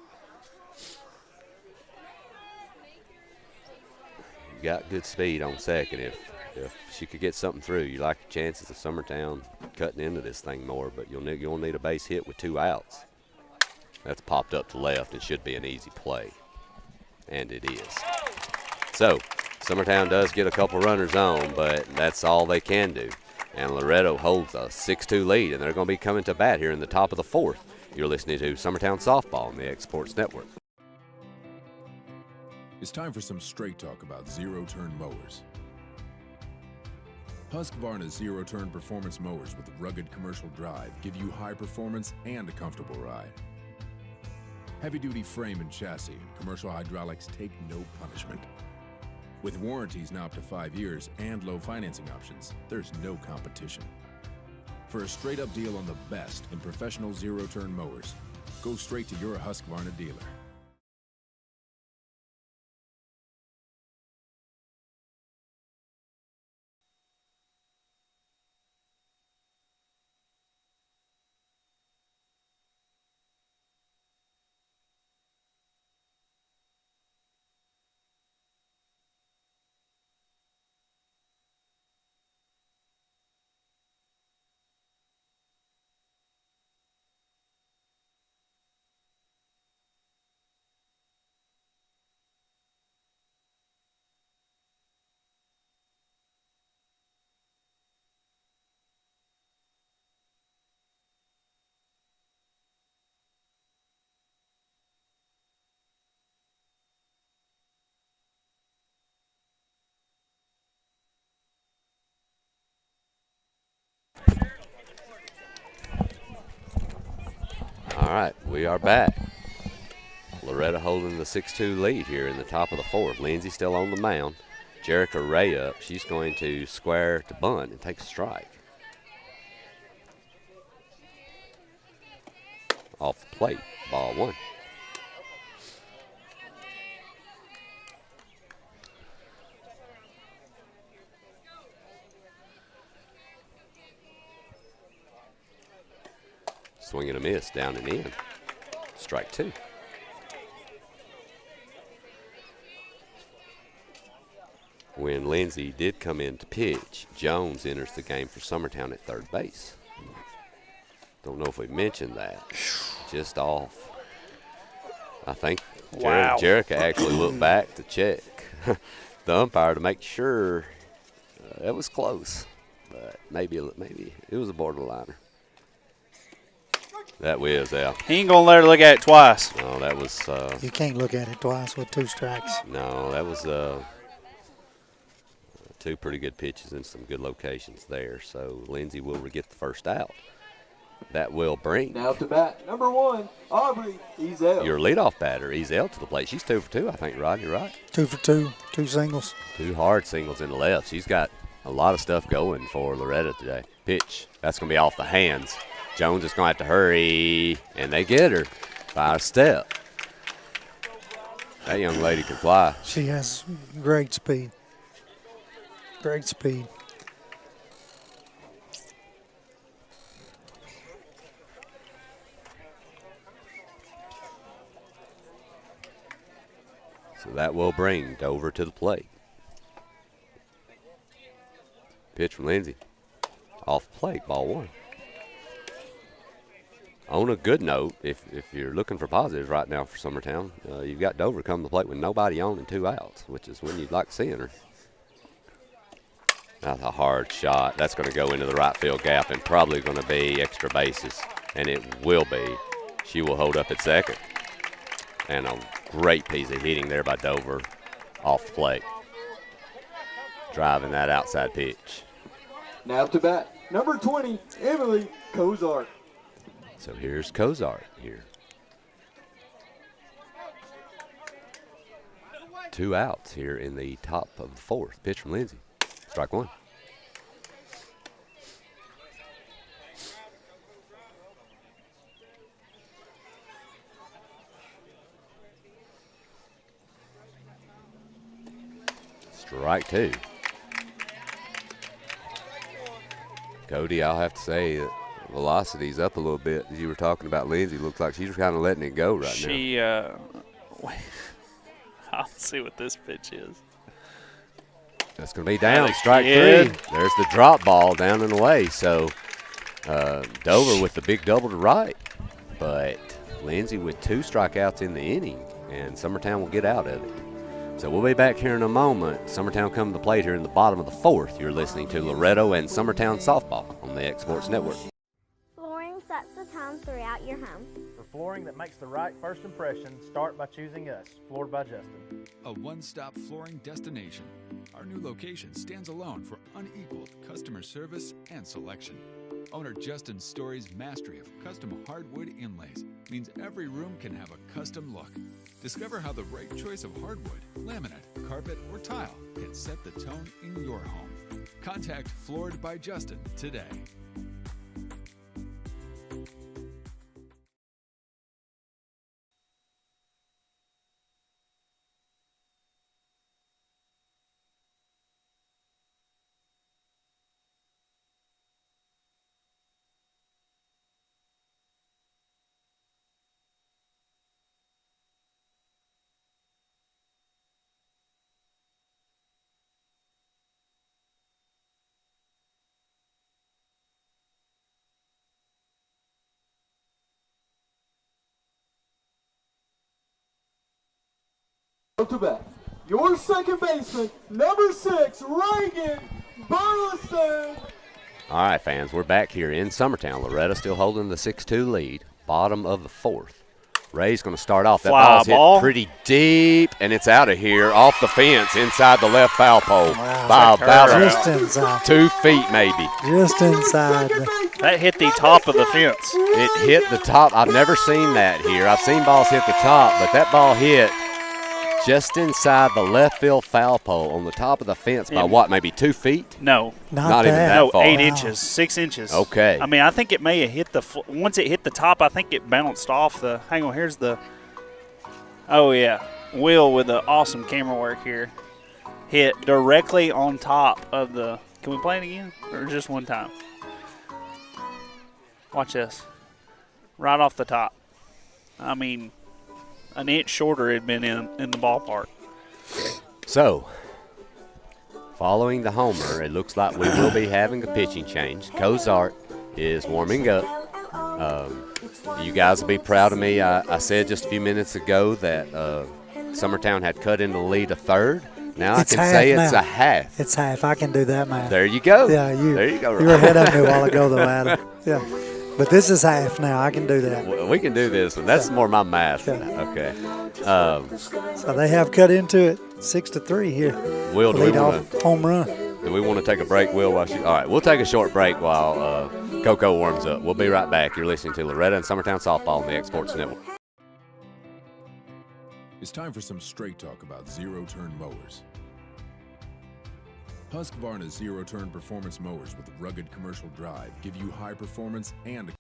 got good speed on second. If she could get something through, you like the chances of Summertown cutting into this thing more, but you'll need a base hit with 2 outs. That's popped up to left and should be an easy play. And it is. So, Summertown does get a couple runners on, but that's all they can do. And Loretto holds a 6-2 lead, and they're going to be coming to bat here in the top of the 4th. You're listening to Summertown Softball on the X Sports Network. It's time for some straight talk about zero-turn mowers. Husqvarna's zero-turn performance mowers with rugged commercial drive give you high performance and a comfortable ride. Heavy-duty frame and chassis and commercial hydraulics take no punishment. With warranties now up to 5 years and low financing options, there's no competition. For a straight-up deal on the best in professional zero-turn mowers, go straight to your Husqvarna dealer. All right, we are back. Loretto holding the 6-2 lead here in the top of the 4th. Lindsay still on the mound. Jerica Ray up. She's going to square to bunt and take a strike. Off the plate, ball 1. Swing and a miss, down and in. Strike 2. When Lindsay did come in to pitch, Jones enters the game for Summertown at third base. Don't know if we mentioned that. Just off. I think Wow. Jerica actually looked back to check the umpire to make sure it was close. But maybe it was a borderliner. That whiz out. He ain't going to let her look at it twice. No, that was. You can't look at it twice with 2 strikes. No, that was 2 pretty good pitches in some good locations there. So Lindsay will get the first out. That will bring. Now to bat, number 1, Aubrey Ezel. Your leadoff batter, Ezel, to the plate. She's 2 for 2, I think, Rod. You're right. 2 for 2, 2 singles. 2 hard singles in the left. She's got a lot of stuff going for Loretto today. Pitch. That's going to be off the hands. Jones is going to have to hurry, and they get her by a step. That young lady can fly. She has great speed. Great speed. So that will bring Dover to the plate. Pitch from Lindsay. Off the plate, ball 1. On a good note, if you're looking for positives right now for Summertown, you've got Dover coming to the plate with nobody on and 2 outs, which is when you'd like to see her. That's a hard shot. That's going to go into the right field gap and probably going to be extra bases, and it will be. She will hold up at second. And a great piece of hitting there by Dover off the plate. Driving that outside pitch. Now to bat, number 20, Emily Kozart. So here's Kozart here. 2 outs here in the top of the 4th. Pitch from Lindsay. Strike 1. Strike 2. Cody, I'll have to say that velocity's up a little bit. As you were talking about Lindsay, looks like she's kind of letting it go now. I'll see what this pitch is. That's going to be down. Strike 3. There's the drop ball down and away. So Dover with the big double to right. But Lindsay with 2 strikeouts in the inning, and Summertown will get out of it. So we'll be back here in a moment. Summertown coming to the plate here in the bottom of the 4th. You're listening to Loretto and Summertown Softball on the X Sports Network. Flooring sets the tone throughout your home. For flooring that makes the right first impression, start by choosing us, Floored by Justin. A one-stop flooring destination. Our new location stands alone for unequaled customer service and selection. Owner Justin Story's mastery of custom hardwood inlays means every room can have a custom look. Discover how the right choice of hardwood, laminate, carpet, or tile can set the tone in your home. Contact Floored by Justin today. To bat, your second baseman, number 6, Reagan Burleson. All right, fans, we're back here in Summertown. Loretto still holding the 6-2 lead, bottom of the 4th. Ray's going to start off. That ball's hit pretty deep, and it's out of here off the fence inside the left foul pole by about just inside. 2 feet maybe. Just inside. That hit the top of the fence. It hit the top. I've never seen that here. I've seen balls hit the top, but that ball hit just inside the left field foul pole on the top of the fence by what, maybe 2 feet? No. Not even that no, far. 8 inches, 6 inches. Okay. I mean, I think it may have hit once it hit the top, I think it bounced off the, hang on, here's the, oh, yeah. Will with the awesome camera work here. Hit directly on top of the, can we play it again? Or just one time? Watch this. Right off the top. I mean, an inch shorter had been in the ballpark. So, following the homer, it looks like we will be having a pitching change. Cozart is warming up. You guys will be proud of me. I said just a few minutes ago that Summertown had cut into the lead a third. Now I can say it's a half. It's half. I can do that, man. There you go. Yeah, there you go. You were ahead of me a while ago, though, Adam. Yeah. But this is half now. I can do that. We can do this one. That's more my math. Yeah. Okay. So they have cut into it 6-3 here. Will, lead off home run. Do we want to take a break, Will? All right, we'll take a short break while Coco warms up. We'll be right back. You're listening to Loretto and Summertown Softball on the X-Sports Network. It's time for some straight talk about zero-turn mowers. Husqvarna's zero-turn performance mowers with rugged commercial drive give you high performance and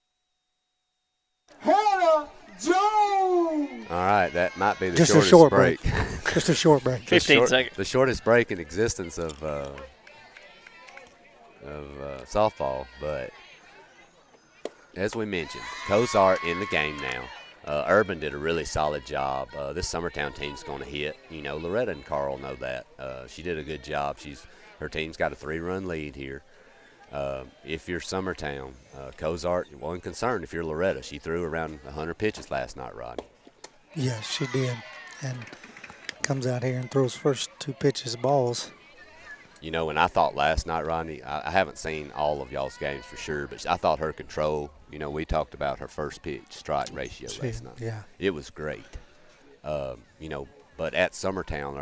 Hannah Jones! All right, that might be the just shortest a short break. Just a short break. 15 seconds. The shortest break in existence of softball. But as we mentioned, Cozart in the game now. Urban did a really solid job. This Summertown team's going to hit. You know, Loretta and Carl know that. She did a good job. Her team's got a 3-run lead here. If you're Summertown, Cozart wasn't concerned. If you're Loretta, she threw around 100 pitches last night, Rodney. Yeah, she did. And comes out here and throws first 2 pitches balls. You know, and I thought last night, Rodney, I haven't seen all of y'all's games for sure, but I thought her control, you know, we talked about her first pitch strike ratio last night. Yeah. It was great. You know, but at Summertown,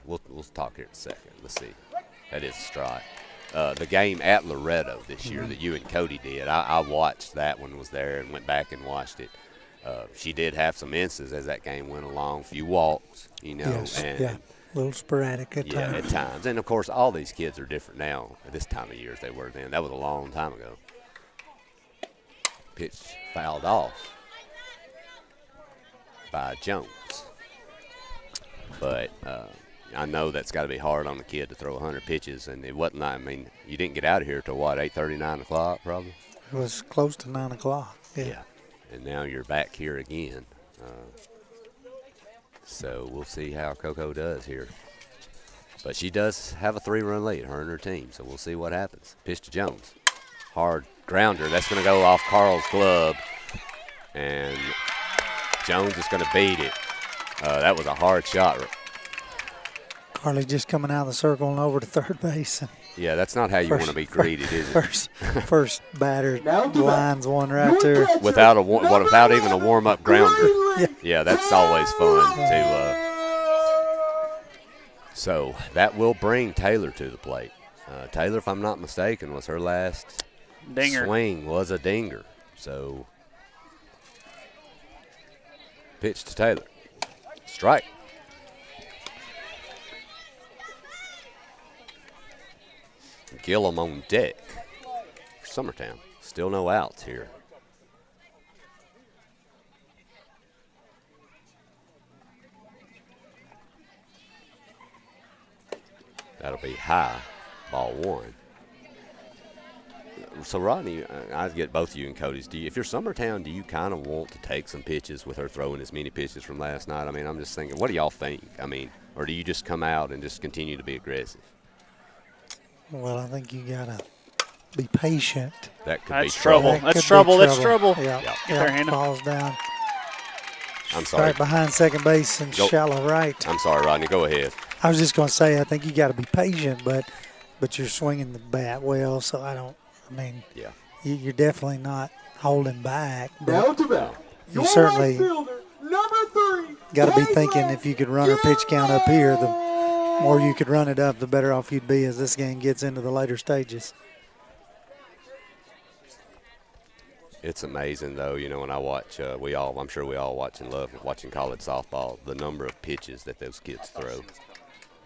we'll talk here in a second. Let's see. That is a strike. The game at Loretto this year that you and Cody did, I watched that one, was there and went back and watched it. She did have some instances as that game went along, a few walks, you know. Yes, and, a little sporadic at times. Yeah, at times. And, of course, all these kids are different now at this time of year as they were then. That was a long time ago. Pitch fouled off by Jones. But I know that's got to be hard on the kid to throw 100 pitches, and it wasn't. I mean, you didn't get out of here till what, 8:30, 9 o'clock, probably. It was close to 9 o'clock. Yeah. And now you're back here again. So we'll see how Coco does here. But she does have a 3-run lead, her and her team. So we'll see what happens. Pitch to Jones. Hard grounder. That's going to go off Carl's glove, and Jones is going to beat it. That was a hard shot. Carly just coming out of the circle and over to third base. And yeah, that's not how you want to be greeted, is it? First batter lines one right there. Without even a warm-up grounder. Yeah, that's always fun to. So that will bring Taylor to the plate. Taylor, if I'm not mistaken, was her last swing was a dinger. So pitch to Taylor. Strike. Gillum on deck for Summertown. Still no outs here. That'll be high, ball 1. So, Rodney, I get both of you and Cody's. If you're Summertown, do you kind of want to take some pitches with her throwing as many pitches from last night? I mean, I'm just thinking, what do y'all think? I mean, or do you just come out and just continue to be aggressive? Well, I think you got to be patient. That could That's be trouble. That's trouble. That's trouble. Yeah. Falls down. I'm sorry. Right behind second base and shallow right. I'm sorry, Rodney. Go ahead. I was just going to say, I think you got to be patient, but you're swinging the bat well, so you're definitely not holding back. Down to bat. You certainly got to be thinking if you could run her pitch count up here, the more you could run it up, the better off you'd be as this game gets into the later stages. It's amazing, though, when I watch, I'm sure we all watch and love watching college softball. The number of pitches that those kids throw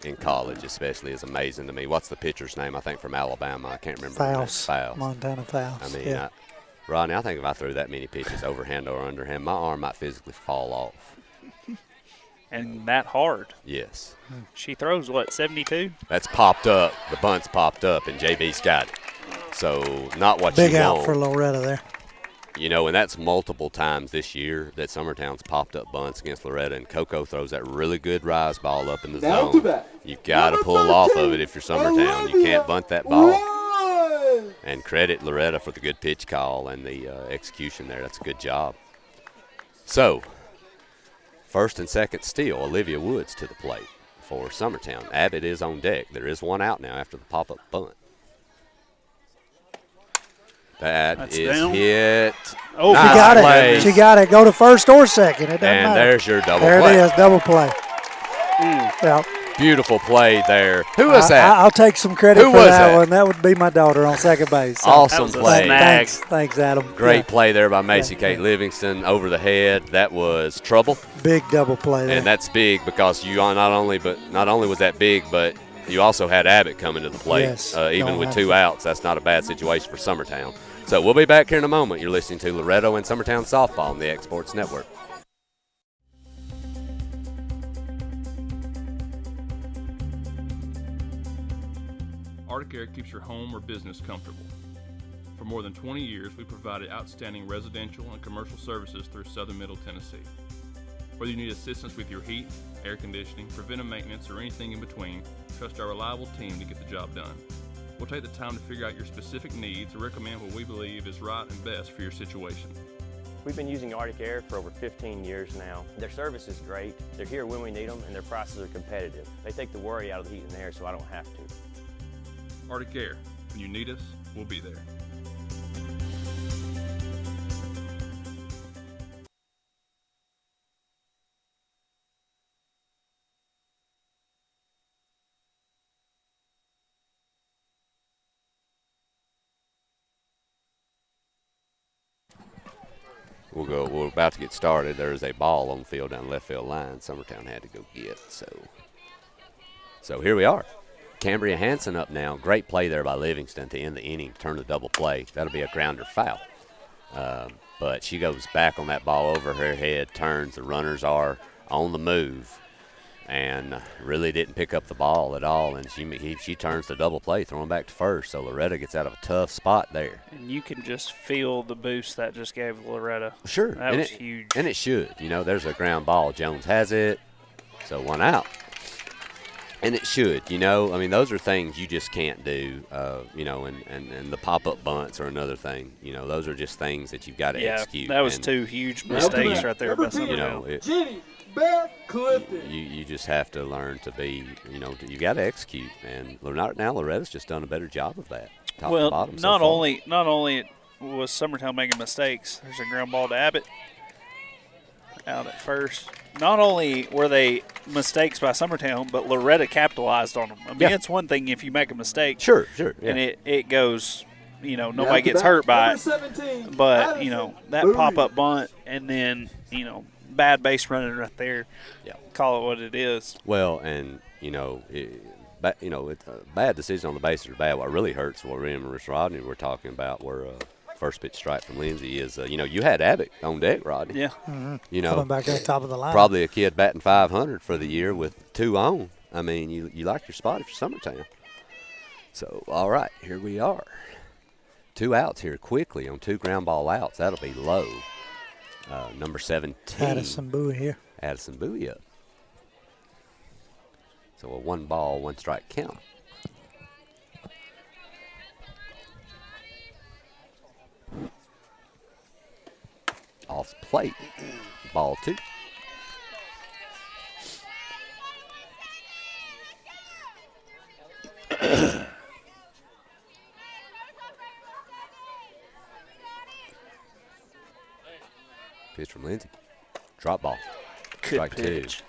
in college especially is amazing to me. What's the pitcher's name? I think from Alabama. I can't remember. Fouls. Montana Fouls. I mean, yeah. Rodney, I think if I threw that many pitches overhand or underhand, my arm might physically fall off. And that hard. Yes. She throws, 72? That's popped up. The bunt's popped up, and JB's got it. So not what Big you out want. for Loretto there. And that's multiple times this year that Summertown's popped up bunts against Loretto, and Coco throws that really good rise ball up in the zone. You've got to pull off of it if you're Summertown. You can't bunt that ball. And credit Loretto for the good pitch call and the execution there. That's a good job. So, first and second still, Olivia Woods to the plate for Summertown. Abbott is on deck. There is one out now after the pop-up bunt. That's is down. Hit. Oh, nice she got play. it. She got it. Go to first or second. It doesn't and matter. There's your double there play. There it is, double play. Yeah. Beautiful play there. Who was that? I'll take some credit for that one. That would be my daughter on second base. So. Awesome play. Thanks, Adam. Great play there by Macy Kate Livingston over the head. That was trouble. Big double play there. And that's big because you not only was that big, but you also had Abbott coming to the plate. Yes, even with 2 outs, that's not a bad situation for Summertown. So we'll be back here in a moment. You're listening to Loretto and Summertown Softball on the X Sports Network. Arctic Air keeps your home or business comfortable. For more than 20 years, we provided outstanding residential and commercial services through southern Middle Tennessee. Whether you need assistance with your heat, air conditioning, preventive maintenance, or anything in between, trust our reliable team to get the job done. We'll take the time to figure out your specific needs and recommend what we believe is right and best for your situation. We've been using Arctic Air for over 15 years now. Their service is great, they're here when we need them, and their prices are competitive. They take the worry out of the heat and air so I don't have to. Arctic Air, when you need us, we'll be there. We're about to get started. There is a ball on the field down the left field line. Summertown had to go get. So here we are. Cambria Hansen up now. Great play there by Livingston to end the inning, turn the double play. That'll be a grounder foul. But she goes back on that ball over her head, turns. The runners are on the move, and really didn't pick up the ball at all. And she turns the double play, throwing back to first. So Loretto gets out of a tough spot there. And you can just feel the boost that just gave Loretto. Sure. That was huge. And it should. There's a ground ball. Jones has it, so 1 out. And it should, those are things you just can't do, and the pop-up bunts are another thing. Those are just things that you've got to execute. That was 2 huge mistakes right there by Summertown. You just have to learn to be, you got to execute. And now Loretta's just done a better job of that, top to bottom. Not only was Summertown making mistakes, there's a ground ball to Abbott out at first. Not only were they mistakes by Summertown, but Loretto capitalized on them. I mean, it's one thing if you make a mistake. Sure. Yeah. And it goes, nobody gets hurt by it. But, that pop-up bunt and then, bad base running right there. Yeah. Call it what it is. Well, and, a bad decision on the bases are bad. What really hurts, what Rim and Rodney were talking about were first pitch strike from Lindsay is, you had Abbott on deck, Rodney. Yeah. Mm-hmm. Coming back at the top of the line. Probably a kid batting 500 for the year with 2 on. I mean, you like your spot if you're Summertown. So, all right, here we are. 2 outs here quickly on 2 ground ball outs. That'll be low. Number 17. Addison Bowie here. Addison Bowie up. So a 1 ball, 1 strike count. Off plate, ball 2. Pitch from Lindsay. Drop ball. Good strike pitch.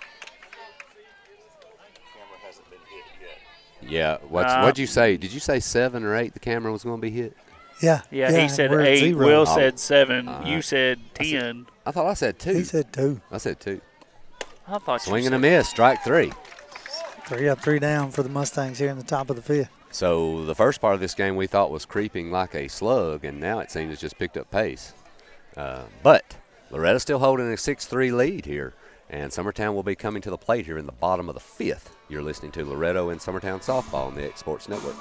2. Yeah, what'd you say? Did you say 7 or 8 the camera was going to be hit? Yeah. Yeah, he said we're at 8. 0. Will said 7. You said 10. I thought I said 2. He said 2. I said 2. I thought Swing you and a said miss, strike 3. 3 up, 3 down for the Mustangs here in the top of the 5th. So the first part of this game we thought was creeping like a slug, and now it seems it's just picked up pace. But Loretto's still holding a 6-3 lead here, and Summertown will be coming to the plate here in the bottom of the 5th. You're listening to Loretto and Summertown Softball on the X Sports Network.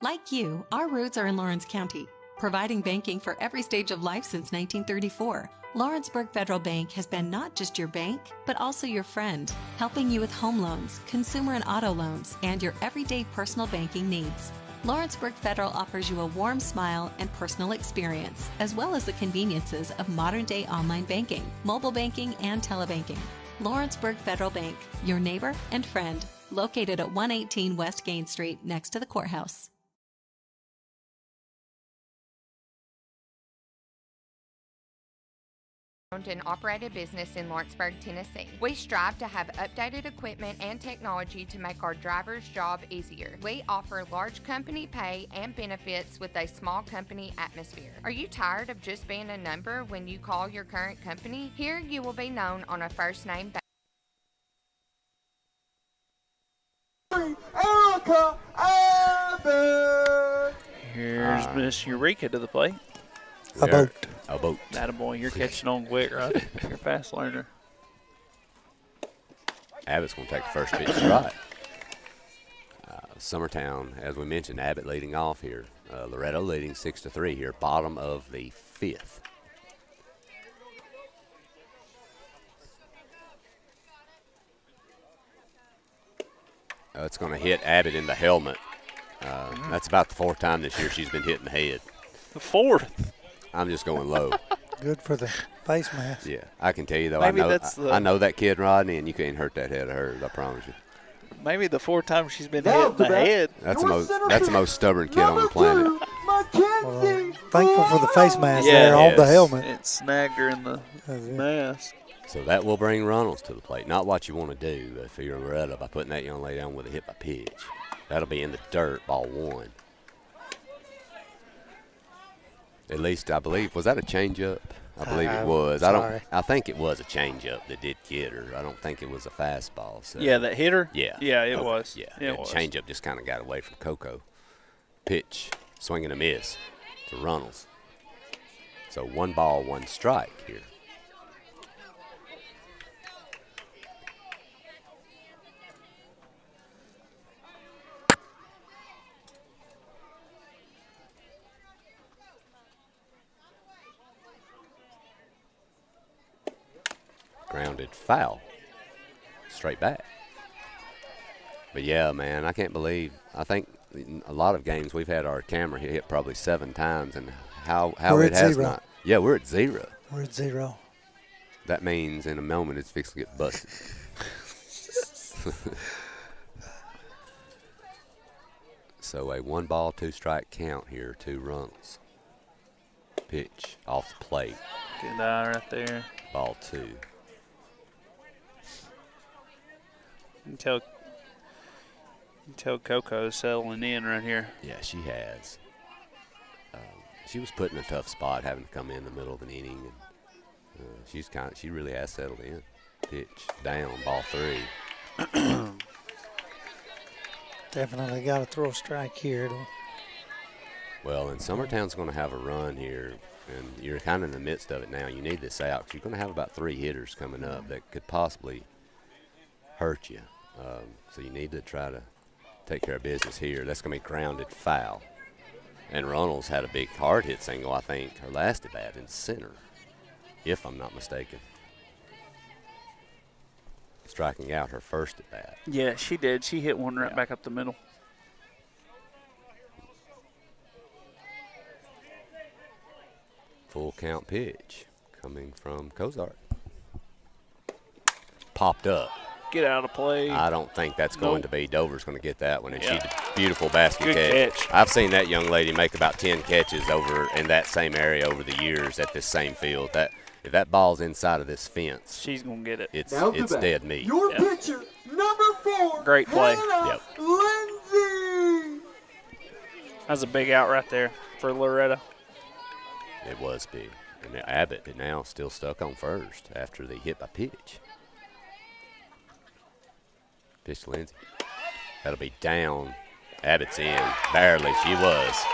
Like you, our roots are in Lawrence County, providing banking for every stage of life since 1934. Lawrenceburg Federal Bank has been not just your bank, but also your friend, helping you with home loans, consumer and auto loans, and your everyday personal banking needs. Lawrenceburg Federal offers you a warm smile and personal experience, as well as the conveniences of modern-day online banking, mobile banking, and telebanking. Lawrenceburg Federal Bank, your neighbor and friend, located at 118 West Gain Street next to the courthouse. Owned and operated business in Lawrenceburg, Tennessee. We strive to have updated equipment and technology to make our drivers' job easier. We offer large company pay and benefits with a small company atmosphere. Are you tired of just being a number when you call your current company? Here you will be known on a first name basis. Erica Abbott. Here's Miss Eureka to the plate. A boat. A boat. Attaboy, you're catching on quick, right? You're a fast learner. Abbott's going to take the first pitch strike. Summertown, as we mentioned, Abbott leading off here. Loretto leading 6-3 here, bottom of the 5th. It's going to hit Abbott in the helmet. That's about the 4th time this year she's been hitting the head. The 4th? I'm just going low. Good for the face mask. Yeah, I can tell you, though, Maybe I know that kid, Rodney, and you can't hurt that head of hers, I promise you. Maybe the 4th time she's been hit in the head. That's the most stubborn kid on the planet. Well, thankful for the face mask there on the helmet. It snagged her in the mask. So that will bring Runnels to the plate. Not what you want to do if you're Loretto by putting that young lady down with a hit by pitch. That'll be in the dirt, ball 1. At least I believe, was that a changeup? I believe it was. I think it was a changeup that did get her. I don't think it was a fastball. So. Yeah, that hit her? Yeah. Yeah, it was. Yeah, it was. Changeup just kind of got away from Coco. Pitch, swing and a miss to Runnels. So 1 ball, 1 strike here. Grounded foul. Straight back. But yeah, man, I can't believe. I think in a lot of games we've had our camera hit probably 7 times, and how it has 0. not. Yeah, we're at 0. We're at 0. That means in a moment it's fixing to get busted. So a 1 ball, 2 strike count here, 2 runs. Pitch off the plate. Good eye right there. Ball 2. You can tell Coco's settling in right here. Yeah, she has. She was put in a tough spot, having to come in the middle of an inning, and she really has settled in. Pitch down, ball 3. Definitely got to throw a strike here. Well, and Summertown's going to have a run here, and you're kind of in the midst of it now. You need this out because you're going to have about 3 hitters coming up that could possibly hurt you. So you need to try to take care of business here. That's going to be grounded foul. And Runnels had a big hard hit single, I think, her last at bat in center, if I'm not mistaken. Striking out her first at bat. Yeah, she did. She hit one right back up the middle. Full count pitch coming from Cozart. Popped up. Get out of play. I don't think that's going to be. Dover's going to get that one, and she did a beautiful basket Good catch. I've seen that young lady make about 10 catches over in that same area over the years at this same field. That if that ball's inside of this fence, she's going to get it. It's dead meat. Your pitcher, number 4. Great play. Hannah Lindsay. That's a big out right there for Loretto. It was big. And Abbott is now still stuck on first after the hit by pitch. Pitch to Lindsay. That'll be down. Abbott's in. Barely, she was.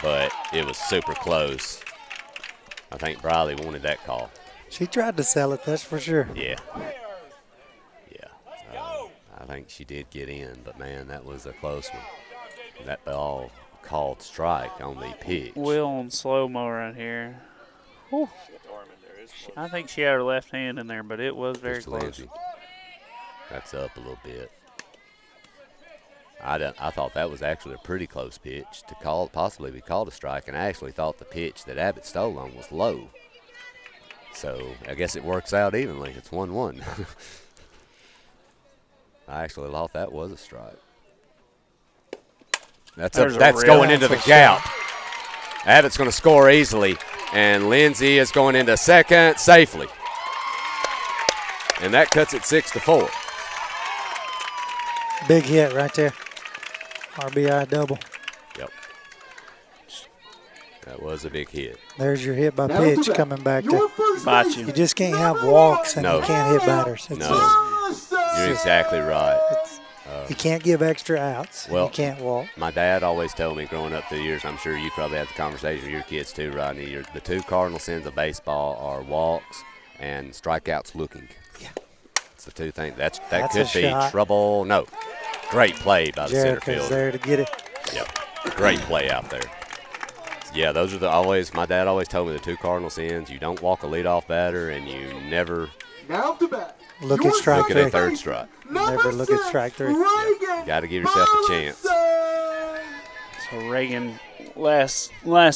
But it was super close. I think Briley wanted that call. She tried to sell it, that's for sure. Yeah. I think she did get in, but, man, that was a close one. That ball called strike on the pitch. Will on slow-mo right here. Whew. I think she had her left hand in there, but it was very close. Lindsay. That's up a little bit. I thought that was actually a pretty close pitch to call, possibly be called a strike, and I actually thought the pitch that Abbott stole on was low. So I guess it works out evenly. It's 1-1. I actually thought that was a strike. That's going into the gap. Abbott's going to score easily, and Lindsay is going into second safely. And that cuts it 6-4. Big hit right there. RBI double. Yep. That was a big hit. There's your hit by pitch coming back to bite you. You just can't have walks and you can't hit batters. You're exactly right. You can't give extra outs. Well, you can't walk. My dad always told me growing up through the years, I'm sure you probably had the conversation with your kids too, Rodney. The two cardinal sins of baseball are walks and strikeouts looking. Yeah. It's the two things. That That's could be shot. trouble. No. Great play by the center Jericho's fielder. there to get it. Yep. Great play out there. Yeah, those are my dad always told me the two cardinal sins. You don't walk a leadoff batter, and you never look at strike look three. at a third strike. Never look at strike three. Got to give yourself a chance. So Reagan, last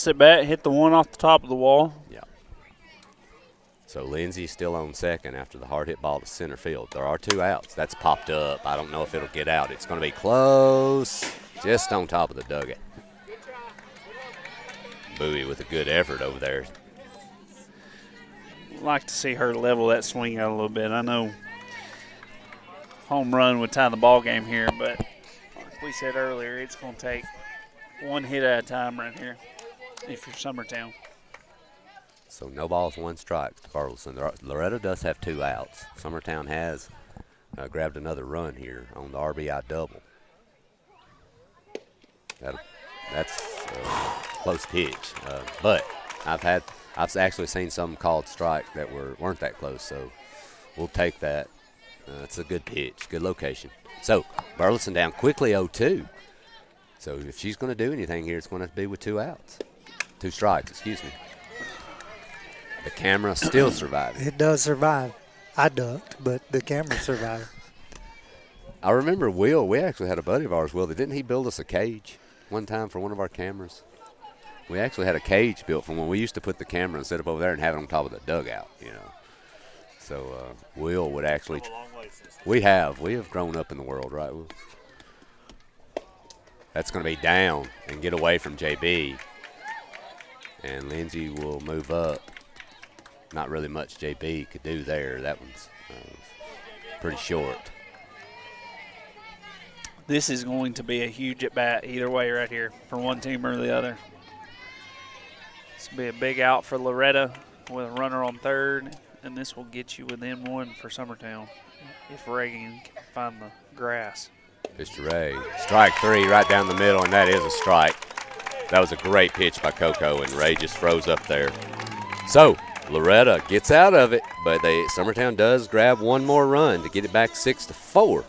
at bat, hit the one off the top of the wall. Yeah. So Lindsay's still on second after the hard hit ball to center field. There are two outs. That's popped up. I don't know if it'll get out. It's going to be close, just on top of the dugout. Bowie with a good effort over there. Like to see her level that swing out a little bit. I know home run would tie the ball game here, but like we said earlier, it's going to take one hit at a time right here if you're Summertown. So no balls, one strike to Burleson. Loretto does have two outs. Summertown has grabbed another run here on the RBI double. That's a close pitch, but I've actually seen some called strike that weren't that close, so we'll take that. It's a good pitch, good location. So Burleson down quickly 0-2. So if she's going to do anything here, it's going to be with two strikes, excuse me. The camera still surviving. It does survive. I ducked, but the camera survived. I remember Will, we actually had a buddy of ours, Will, didn't he build us a cage one time for one of our cameras? We actually had a cage built from when we used to put the camera and set up over there and have it on top of the dugout, So Will would actually. We have grown up in the world, right? That's going to be down and get away from JB. And Lindsay will move up. Not really much JB could do there. That one's pretty short. This is going to be a huge at-bat either way right here for one team or the other. This will be a big out for Loretto with a runner on third, and this will get you within one for Summertown if Reagan can find the grass. Pitch to Ray. Strike three right down the middle, and that is a strike. That was a great pitch by Coco, and Ray just froze up there. So Loretto gets out of it, but Summertown does grab one more run to get it back 6-4.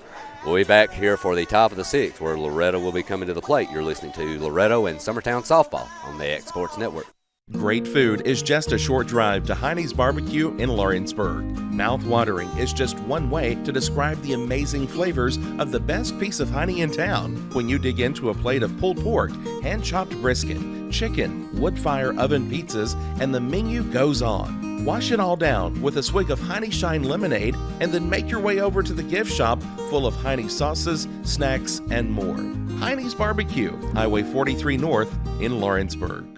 We'll be back here for the top of the sixth, where Loretto will be coming to the plate. You're listening to Loretto and Summertown Softball on the X Sports Network. Great food is just a short drive to Heine's Barbecue in Lawrenceburg. Mouth-watering is just one way to describe the amazing flavors of the best piece of Heine in town. When you dig into a plate of pulled pork, hand-chopped brisket, chicken, wood-fire oven pizzas, and the menu goes on. Wash it all down with a swig of Heine Shine lemonade, and then make your way over to the gift shop full of Heine sauces, snacks, and more. Heine's Barbecue, Highway 43 North in Lawrenceburg.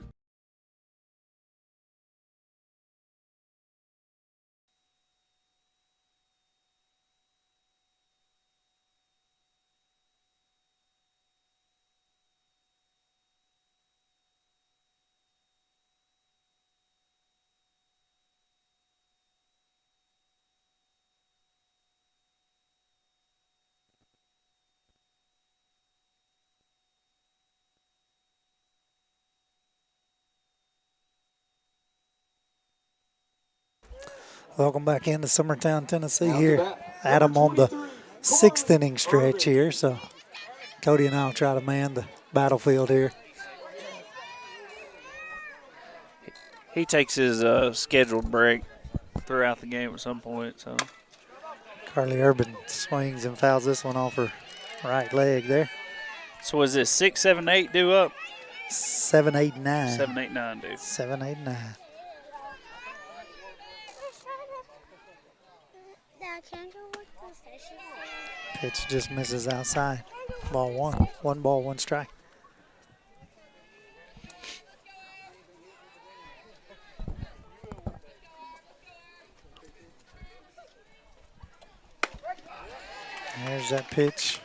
Welcome back into Summertown, Tennessee here. Adam on the 6th inning stretch here, so Cody and I will try to man the battlefield here. He takes his scheduled break throughout the game at some point. So Carly Urban swings and fouls this one off her right leg there. So was it 6, 7, 8 due up? 7, 8, 9. 7, 8, 9 due. 7, 8, 9. Pitch just misses outside. Ball 1. 1 ball, 1 strike. There's that pitch.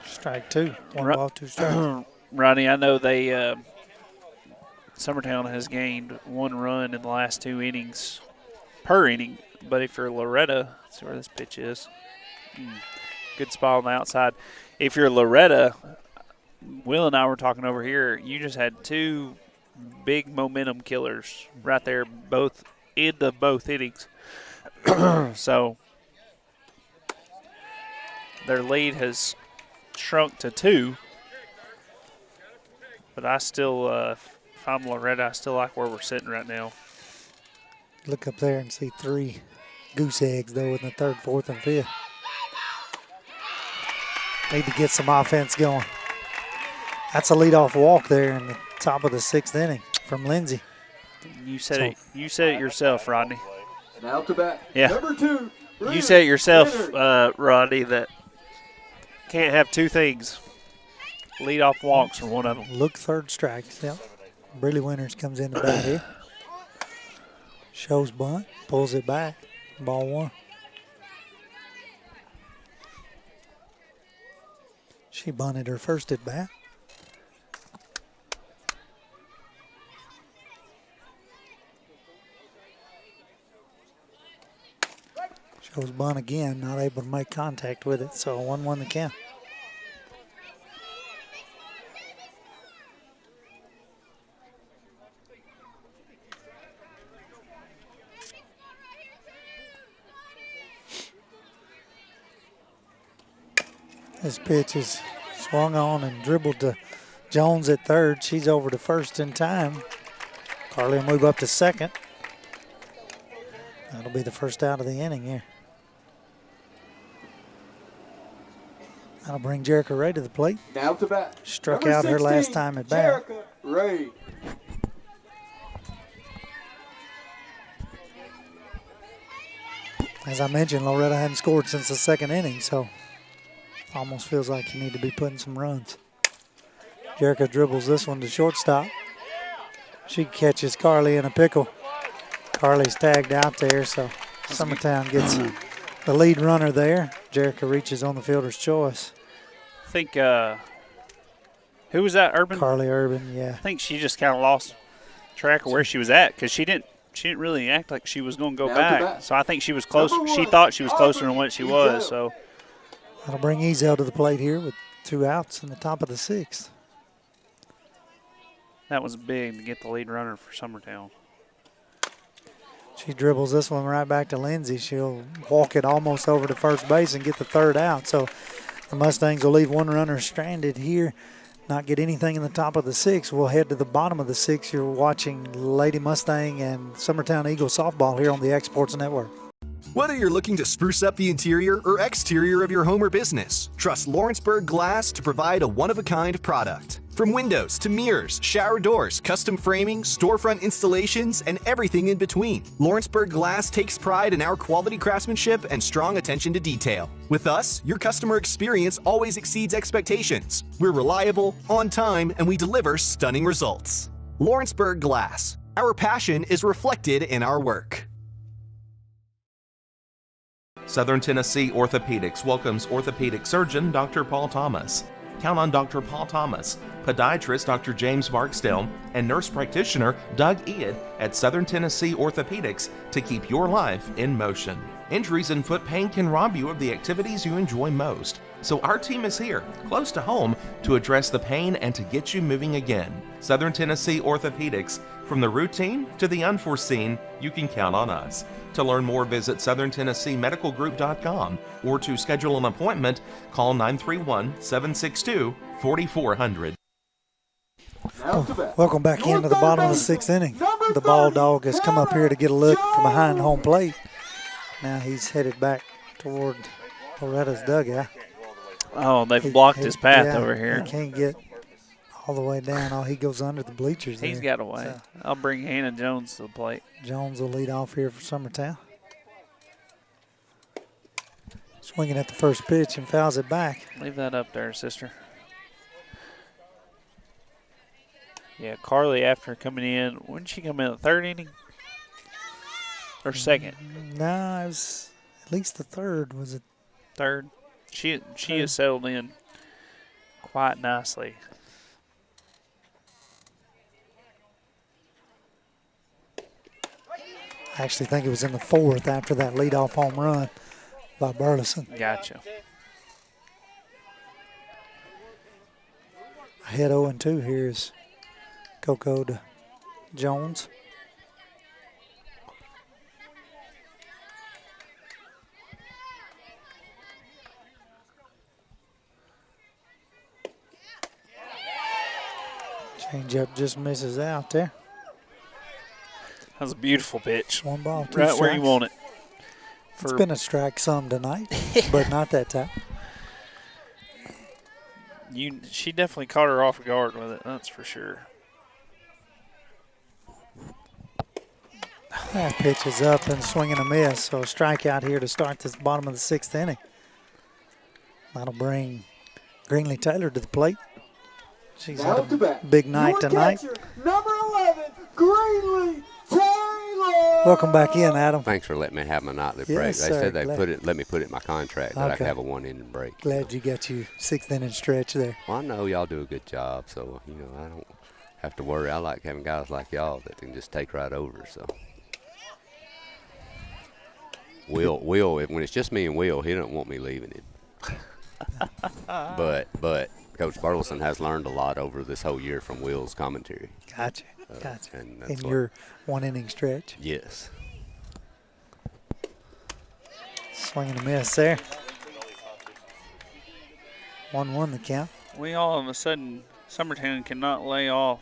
Strike 2. 1 ball, 2 strikes. Ronnie, I know they Summertown has gained 1 run in the last 2 innings per inning. But if you're Loretto, let's see where this pitch is. Good spot on the outside. If you're Loretto, Will and I were talking over here, you just had 2 big momentum killers right there, both innings. So their lead has shrunk to 2. But I still, if I'm Loretto, I still like where we're sitting right now. Look up there and see 3 goose eggs, though, in the 3rd, 4th, and 5th. Need to get some offense going. That's a leadoff walk there in the top of the 6th inning from Lindsay. You said it. You said it yourself, Rodney. Now to bat. Yeah. Number 2. You said it yourself, Rodney, that can't have 2 things. Leadoff walks are one of them. Look, 3rd strike. Yep. Briley Winters comes in to bat here. Shows bunt, pulls it back. Ball 1. She bunted her first at bat. Shows bunt again, not able to make contact with it, so 1-1 the count. This pitch is swung on and dribbled to Jones at 3rd. She's over to 1st in time. Carly will move up to 2nd. That'll be the first out of the inning here. That'll bring Jerica Ray to the plate. Now to bat. Struck Number out her 16, last time at bat. Jerica Ray. As I mentioned, Loretto hadn't scored since the 2nd inning, so almost feels like you need to be putting some runs. Jerica dribbles this one to shortstop. She catches Carly in a pickle. Carly's tagged out there, so Summertown gets the lead runner there. Jerica reaches on the fielder's choice. I think, who was that, Urban? Carly Urban, yeah. I think she just kind of lost track of where she was at because she didn't really act like she was going to go back. So I think she was close. She thought she was closer than what she was, so. That'll bring Ezel to the plate here with 2 outs in the top of the 6th. That was big to get the lead runner for Summertown. She dribbles this one right back to Lindsay. She'll walk it almost over to first base and get the 3rd out. So the Mustangs will leave 1 runner stranded here, not get anything in the top of the 6th. We'll head to the bottom of the 6th. You're watching Lady Mustang and Summertown Eagles softball here on the X Sports Network. Whether you're looking to spruce up the interior or exterior of your home or business, trust Lawrenceburg Glass to provide a one-of-a-kind product. From windows to mirrors, shower doors, custom framing, storefront installations, and everything in between, Lawrenceburg Glass takes pride in our quality craftsmanship and strong attention to detail. With us, your customer experience always exceeds expectations. We're reliable, on time, and we deliver stunning results. Lawrenceburg Glass. Our passion is reflected in our work. Southern Tennessee Orthopedics welcomes orthopedic surgeon Dr. Paul Thomas. Count on Dr. Paul Thomas, podiatrist Dr. James Barksdale, and nurse practitioner Doug Ead at Southern Tennessee Orthopedics to keep your life in motion. Injuries and foot pain can rob you of the activities you enjoy most. So our team is here, close to home, to address the pain and to get you moving again. Southern Tennessee Orthopedics. From the routine to the unforeseen, you can count on us. To learn more, visit southerntennesseemedicalgroup.com or to schedule an appointment, call 931-762-4400. Welcome back into the bottom of the sixth inning. The ball dog has come up here to get a look from behind home plate. Now he's headed back toward Loretto's dugout. Oh, they've blocked his path over here. He can't get all the way down. Oh, he goes under the bleachers. He's got away. So I'll bring Hannah Jones to the plate. Jones will lead off here for Summertown. Swinging at the first pitch and fouls it back. Leave that up there, sister. Yeah, Carly, after coming in, when did she come in? The third inning? Or second? No, it was at least the third. Was it? Third. She has settled in quite nicely. I actually think it was in the fourth after that leadoff home run by Burleson. Gotcha. Ahead 0-2 here is Coco to Jones. Changeup just misses out there. That was a beautiful pitch. One ball, two right strikes. where you want it. It's been a strike some tonight, but not that time. She definitely caught her off guard with it, that's for sure. That pitch is up and swinging a miss, so a strikeout here to start this bottom of the sixth inning. That'll bring Greenlee Taylor to the plate. She's had a big night tonight. Catcher, number 11, Greenlee Taylor. Welcome back in, Adam. Thanks for letting me have my nightly Yes, break. sir. They said they Glad- let me put it in my contract that I Okay. could have a one-inning break. Glad you got your sixth inning stretch there. Well, I know y'all do a good job, so I don't have to worry. I like having guys like y'all that can just take right over. So Will, when it's just me and Will, he don't want me leaving it. but Coach Burleson has learned a lot over this whole year from Will's commentary. Gotcha. And In that's your one inning stretch. Yes. Swinging a miss there. 1-1 the count. We all of a sudden, Summertown cannot lay off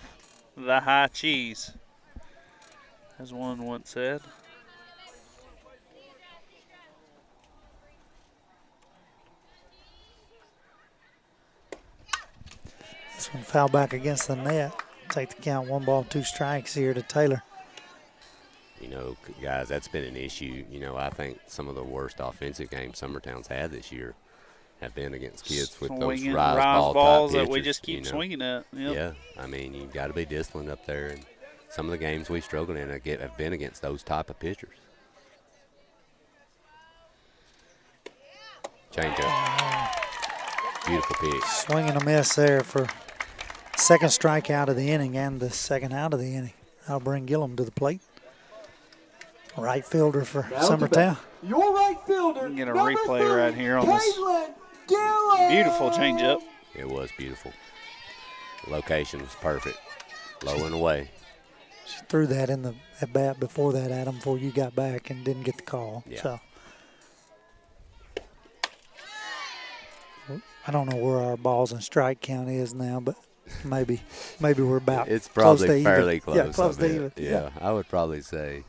the high cheese, as one once said. This one foul back against the net. Take the count, 1 ball, 2 strikes here to Taylor. Guys, that's been an issue. I think some of the worst offensive games Summertown's had this year have been against kids with those Swinging rise balls ball type that we pitchers, just keep swinging at. Yep. Yeah, I mean, you've got to be disciplined up there. And some of the games we struggled in have been against those type of pitchers. Change up. Beautiful pitch. Swinging a miss there for second strikeout of the inning and the second out of the inning. That'll bring Gillum to the plate. Right fielder for Summertown. Your right fielder. Get a replay right here on this beautiful changeup. It was beautiful. The location was perfect. Low and away. She threw that in the at bat before that, Adam, before you got back and didn't get the call. Yeah. So I don't know where our balls and strike count is now, but maybe we're about It's close to probably even. fairly close. Yeah, close I to bet. even. Yeah, I would probably say.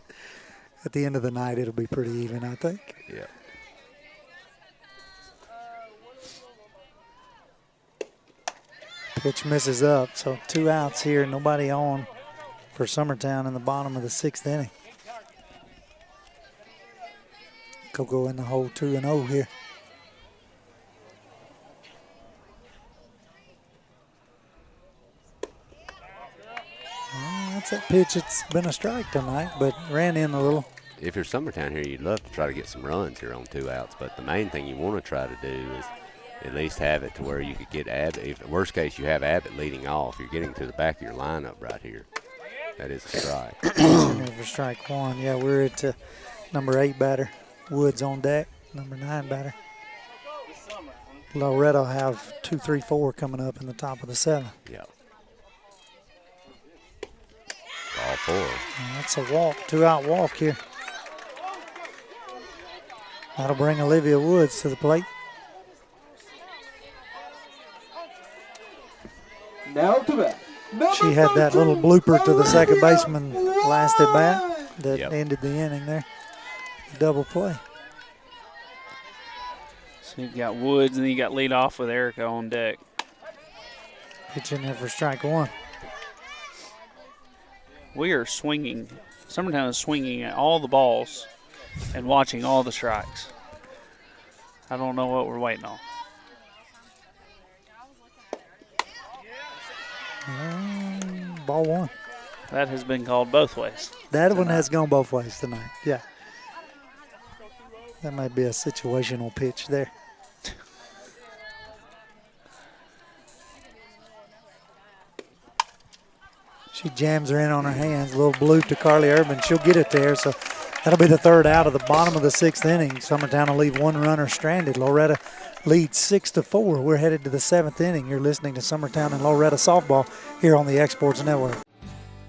At the end of the night, it'll be pretty even, I think. Yeah. Pitch misses up, so 2 outs here, nobody on for Summertown in the bottom of the sixth inning. Coco in the hole 2-0 here. Well, that's that pitch. It's been a strike tonight, but ran in a little. If you're Summertown here, you'd love to try to get some runs here on 2 outs, but the main thing you want to try to do is at least have it to where you could get Abbott. If worst case you have Abbott leading off, you're getting to the back of your lineup right here. That is a strike. In for strike 1. Yeah, we're at number 8 batter. Woods on deck. Number 9 batter. Loretto have 2, 3, 4 coming up in the top of the 7th. Yeah. Ball 4. And that's a walk, 2-out walk here. That'll bring Olivia Woods to the plate. Now to bat. She had that little blooper to the second baseman last at bat that ended the inning there. Double play. So you got Woods, and then you got lead off with Erica on deck. Pitch in there for strike 1. We are swinging. Summertown is swinging at all the balls and watching all the strikes. I don't know what we're waiting on. Ball 1. That has been called both ways. That one has gone both ways tonight. Yeah. That might be a situational pitch there. She jams her in on her hands. A little blue to Carly Urban. She'll get it there. So that'll be the 3rd out of the bottom of the 6th inning. Summertown will leave 1 runner stranded. Loretto leads 6-4. We're headed to the 7th inning. You're listening to Summertown and Loretto softball here on the Exports Network.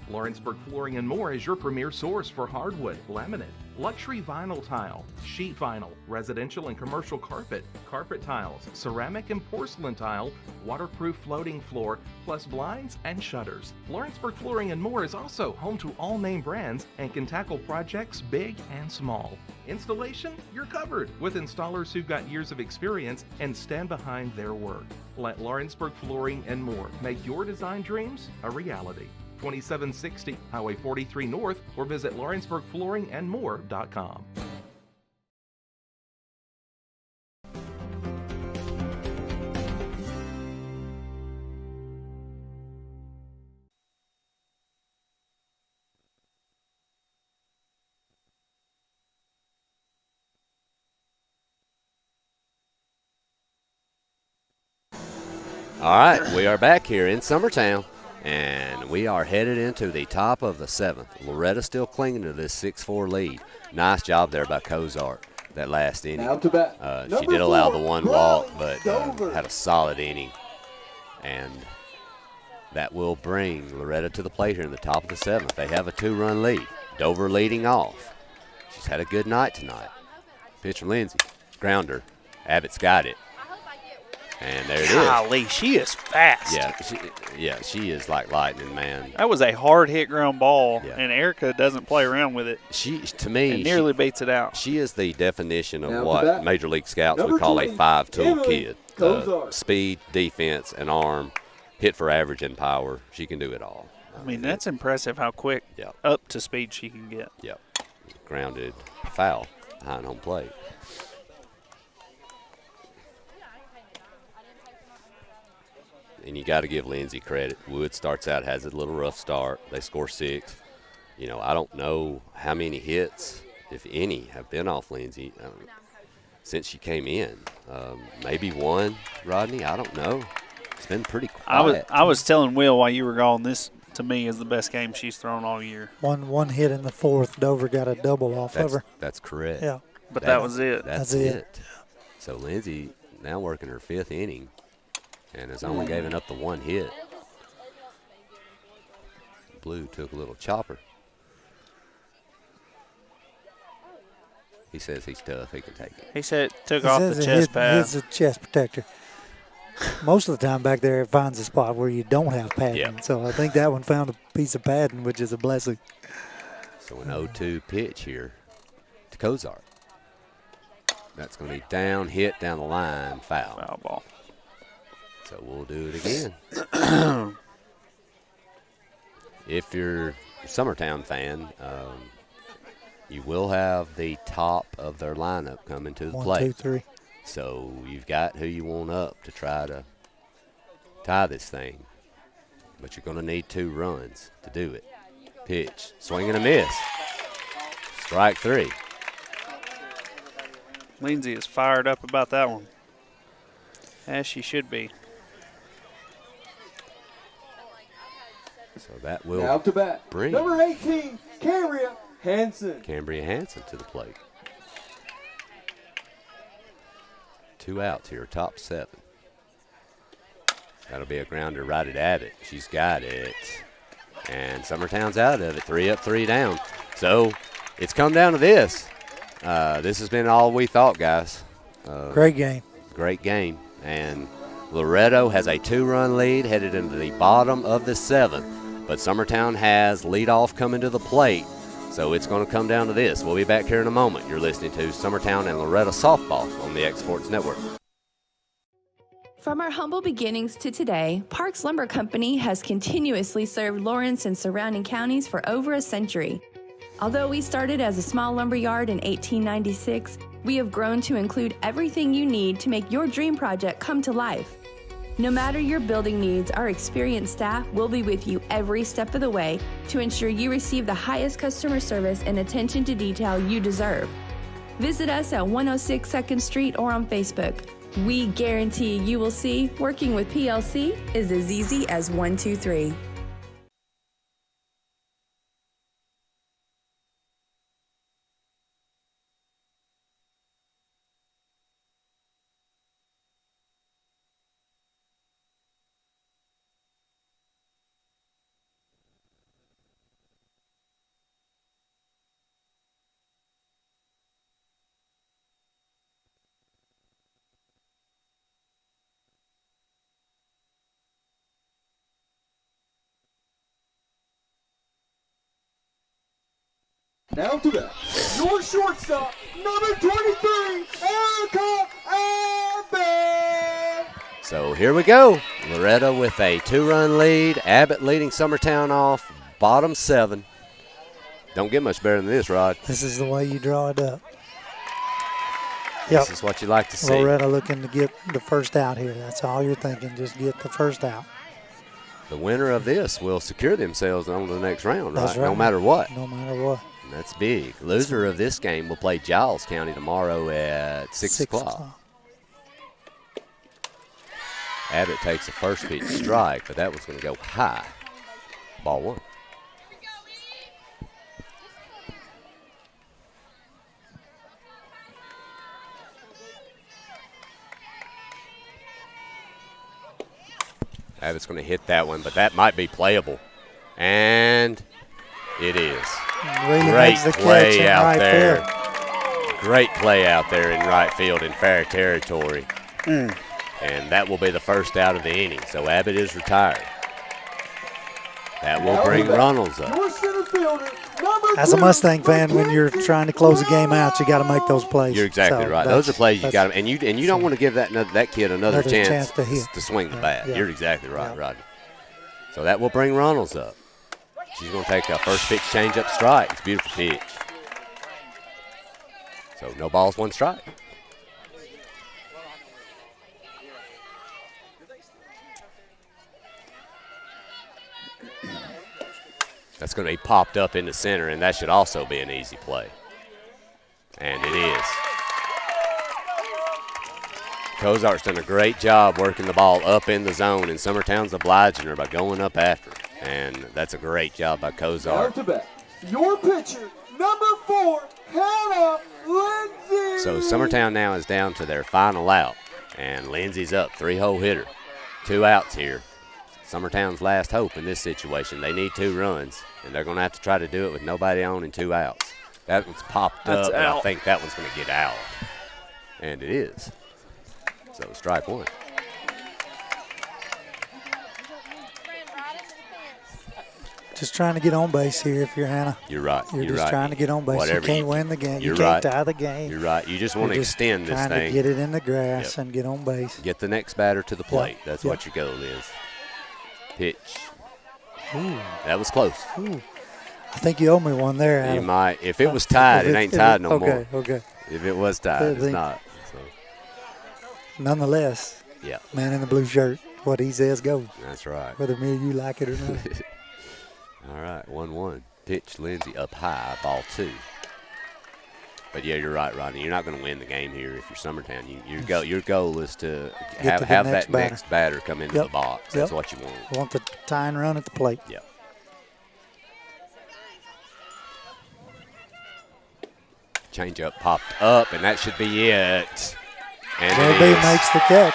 Lawrenceburg Flooring and More is your premier source for hardwood, laminate, luxury vinyl tile, sheet vinyl, residential and commercial carpet, carpet tiles, ceramic and porcelain tile, waterproof floating floor, plus blinds and shutters. Lawrenceburg Flooring and More is also home to all name brands and can tackle projects big and small. Installation, you're covered with installers who've got years of experience and stand behind their work. Let Lawrenceburg Flooring and More make your design dreams a reality. 2760 Highway 43 North, or visit lawrenceburgflooringandmore.com. All right, we are back here in Summertown, and we are headed into the top of the 7th. Loretto still clinging to this 6-4 lead. Nice job there by Cozart that last inning. Now to bat. She did allow the 1 walk, but had a solid inning. And that will bring Loretto to the plate here in the top of the 7th. They have a 2-run lead. Dover leading off. She's had a good night tonight. Pitch from Lindsay. Grounder. Abbott's got it. And there it is. Golly, she is fast. Yeah, she is like lightning, man. That was a hard hit ground ball, and Erica doesn't play around with it. To me, and nearly beats it out. She is the definition of what Major League Scouts would call a 5-tool kid. Speed, defense, and arm, hit for average and power. She can do it all. I mean, that's impressive how quick up to speed she can get. Yep. Grounded foul behind home plate. And you got to give Lindsay credit. Wood starts out, has a little rough start. They score 6. You know, I don't know how many hits, if any, have been off Lindsay since she came in. Maybe 1, Rodney. I don't know. It's been pretty quiet. I was telling Will while you were gone, this to me is the best game she's thrown all year. One hit in the 4th. Dover got a double off of her. That's correct. Yeah. But that was it. That's it. So Lindsay now working her 5th inning. And has only given up the 1 hit. Blue took a little chopper. He says he's tough. He can take it. He said it took off the chest pad. It's a chest protector. Most of the time back there, it finds a spot where you don't have padding. Yep. So I think that one found a piece of padding, which is a blessing. So an 0-2 pitch here to Cozart. That's going to be down, hit down the line, foul. Foul ball. So we'll do it again. If you're a Summertown fan, you will have the top of their lineup coming to the plate. 1, 2, 3. So you've got who you want up to try to tie this thing. But you're going to need 2 runs to do it. Pitch, swing and a miss. Strike 3. Lindsay is fired up about that one, as she should be. So that will now to bat. bring Number 18, Cambria Hanson. Cambria Hanson to the plate. 2 outs here, top 7. That'll be a grounder right at Abbott. She's got it. And Summertown's out of it. 3 up, 3 down. So it's come down to this. This has been all we thought, guys. Great game. Great game. And Loretto has a 2-run lead headed into the bottom of the 7th. But Summertown has leadoff coming to the plate. So it's going to come down to this. We'll be back here in a moment. You're listening to Summertown and Loretto Softball on the X Sports Network. From our humble beginnings to today, Parks Lumber Company has continuously served Lawrence and surrounding counties for over a century. Although we started as a small lumber yard in 1896, we have grown to include everything you need to make your dream project come to life. No matter your building needs, our experienced staff will be with you every step of the way to ensure you receive the highest customer service and attention to detail you deserve. Visit us at 106 2nd Street or on Facebook. We guarantee you will see working with PLC is as easy as 1, 2, 3. Now to bat, your shortstop, number 23, Erica Abbott. So here we go. Loretto with a 2-run lead. Abbott leading Summertown off, bottom 7. Don't get much better than this, Rod. This is the way you draw it up. This is what you like to see. Loretto looking to get the first out here. That's all you're thinking, just get the first out. The winner of this will secure themselves on to the next round, That's right? No matter what. No matter what. That's big. Loser of this game will play Giles County tomorrow at 6 o'clock. Abbott takes a first pitch strike, but that was going to go high. Ball 1. Abbott's going to hit that one, but that might be playable. And it is. Really Great the play out right there. Field. Great play out there in right field in fair territory. And that will be the first out of the inning. So Abbott is retired. That will bring Runnels up. Your center fielder, number As a 2, Mustang fan, when you're trying to close a game out, you got to make those plays. You're exactly right. Those are plays you got to, and you don't want to give that kid another chance to hit. To swing the bat. Yeah. You're exactly right, Rodney. So that will bring Runnels up. She's going to take a first pitch change-up strike. It's a beautiful pitch. So no balls, 1 strike. That's going to be popped up in the center, and that should also be an easy play. And it is. Cozart's done a great job working the ball up in the zone, and Summertown's obliging her by going up after. And that's a great job by Cozart. to bat, your pitcher, number 4, Hannah Lindsay. So Summertown now is down to their final out, and Lindsay's up, 3-hole hitter. 2 outs here. Summertown's last hope in this situation. They need 2 runs, and they're going to have to try to do it with nobody on and 2 outs. That one's popped up, and I think that one's going to get out. And it is. So strike 1. Just trying to get on base here if you're Hannah. You're right. You're just trying to get on base. Whatever you can't win the game. You're You can't right. tie the game. You're right. You just want to extend this trying thing. to get it in the grass and get on base. Get the next batter to the plate. That's Yep. what your goal is. Pitch. Ooh. That was close. Ooh. I think you owe me one there, Adam. You might. If it was tied, it ain't tied no more. Okay. If it was tied, it's not. So. Nonetheless, Yeah. man in the blue shirt, what he says goes. That's right. Whether me or you like it or not. All right, 1-1. Pitch, Lindsay up high, ball 2. But yeah, you're right, Rodney. You're not going to win the game here if you're Summertown. Your goal is to have that next batter come into the box. That's what you want. Want the tie and run at the plate. Yep. Change up popped up, and that should be it. And JB makes the catch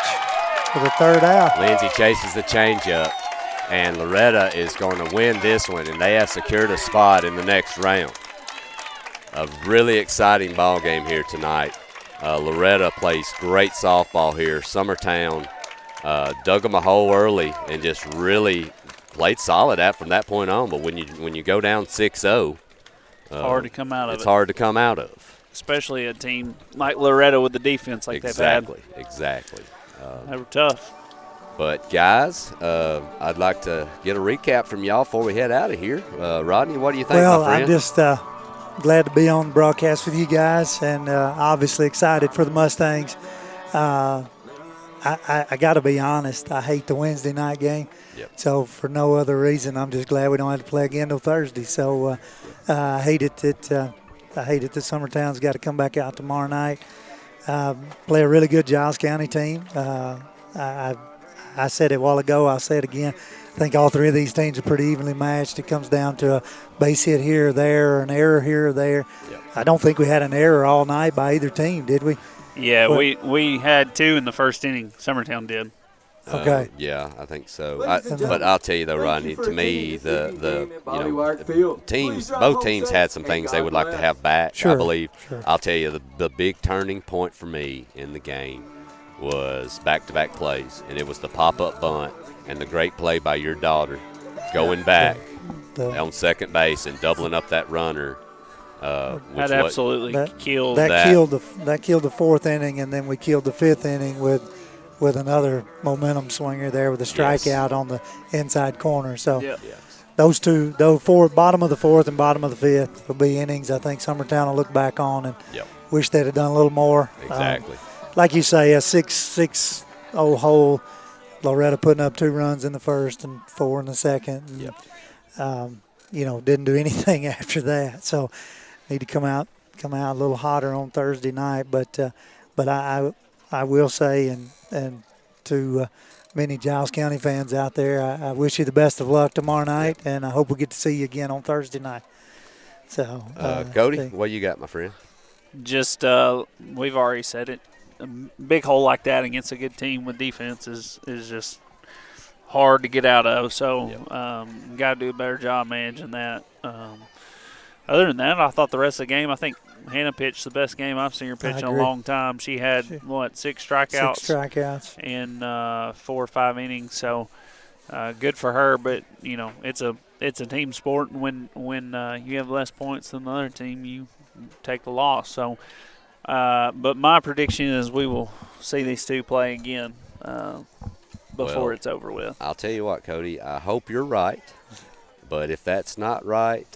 for the third out. Lindsey chases the changeup, and Loretto is going to win this one, and they have secured a spot in the next round. A really exciting ball game here tonight. Loretto plays great softball here. Summertown dug them a hole early and just really played solid from that point on. But when you go down 6-0, hard to come out of it's it. hard to come out of. Especially a team like Loretto with the defense like they've had. Exactly. They were tough. But, guys, I'd like to get a recap from y'all before we head out of here. Rodney, what do you think, well, my friend? I'm just glad to be on the broadcast with you guys, and obviously excited for the Mustangs. I got to be honest, I hate the Wednesday night game. Yep. So for no other reason, I'm just glad we don't have to play again till Thursday. So I hate it that Summertown's got to come back out tomorrow night. Play a really good Giles County team. I said it a while ago. I'll say it again. I think all three of these teams are pretty evenly matched. It comes down to a base hit here or there, or an error here or there. Yep. I don't think we had an error all night by either team, did we? Yeah, we had 2 in the first inning. Summertown did. Okay. Yeah, I think so. But I'll tell you though, Rodney, to me, both teams had some things they would like to have back. Sure, I believe. Sure. I'll tell you, the big turning point for me in the game was back-to-back plays, and it was the pop-up bunt and the great play by your daughter going back on second base and doubling up that runner. That absolutely killed that. Killed the fourth inning, and then we killed the fifth inning with another momentum swinger there with a strikeout on the inside corner. So those two, bottom of the fourth and bottom of the fifth will be innings I think Summertown will look back on and wish they'd have done a little more. Exactly. Like you say, a 6-0 hole. Loretto putting up 2 runs in the first and 4 in the second. And, didn't do anything after that. So need to come out a little hotter on Thursday night. But I will say, and to many Giles County fans out there, I wish you the best of luck tomorrow night, and I hope we get to see you again on Thursday night. So, Cody, what you got, my friend? Just we've already said it. A big hole like that against a good team with defense is just hard to get out of. So got to do a better job managing that. Other than that, I thought the rest of the game, I think Hannah pitched the best game I've seen her pitch in a long time. She had, 6 strikeouts? 6 strikeouts. In 4 or 5 innings. So good for her. But, it's a team sport. And when you have less points than the other team, you take the loss. So, but my prediction is we will see these two play again before it's over with. I'll tell you what, Cody, I hope you're right. But if that's not right,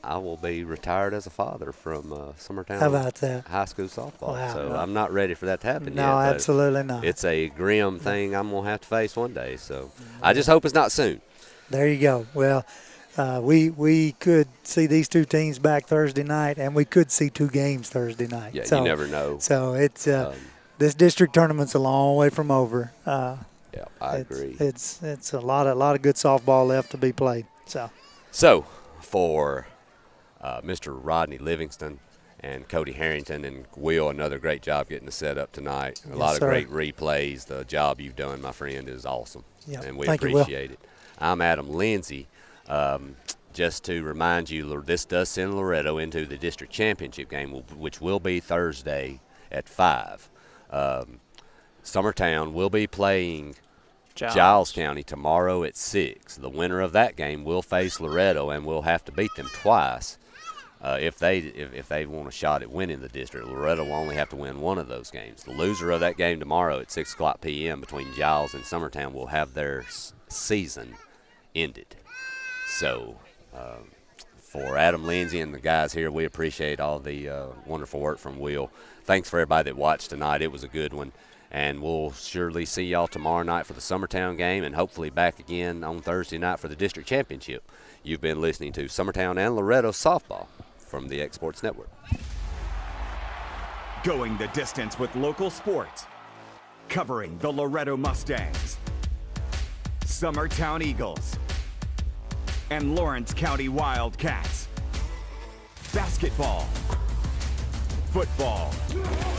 I will be retired as a father from Summertown How about that? High School softball. Wow. So I'm not ready for that to happen yet. No, absolutely not. It's a grim thing I'm going to have to face one day. So I just hope it's not soon. There you go. Well, we could see these two teams back Thursday night, and we could see 2 games Thursday night. Yeah, so, you never know. So it's this district tournament's a long way from over. Yeah, I agree. It's a lot of good softball left to be played. So for Mr. Rodney Livingston and Cody Harrington and Will, another great job getting the set up tonight. A lot of great replays. The job you've done, my friend, is awesome, and we appreciate it. I'm Adam Lindsay. Just to remind you, this does send Loretto into the district championship game, which will be Thursday at 5. Summertown will be playing Giles County tomorrow at 6. The winner of that game will face Loretto and will have to beat them twice if they want a shot at winning the district. Loretto will only have to win one of those games. The loser of that game tomorrow at 6 o'clock p.m. between Giles and Summertown will have their season ended. So for Adam Lindsay and the guys here, we appreciate all the wonderful work from Will. Thanks for everybody that watched tonight. It was a good one. And we'll surely see y'all tomorrow night for the Summertown game and hopefully back again on Thursday night for the district championship. You've been listening to Summertown and Loretto softball from the Exports Network. Going the distance with local sports. Covering the Loretto Mustangs, Summertown Eagles, and Lawrence County Wildcats. Basketball, football,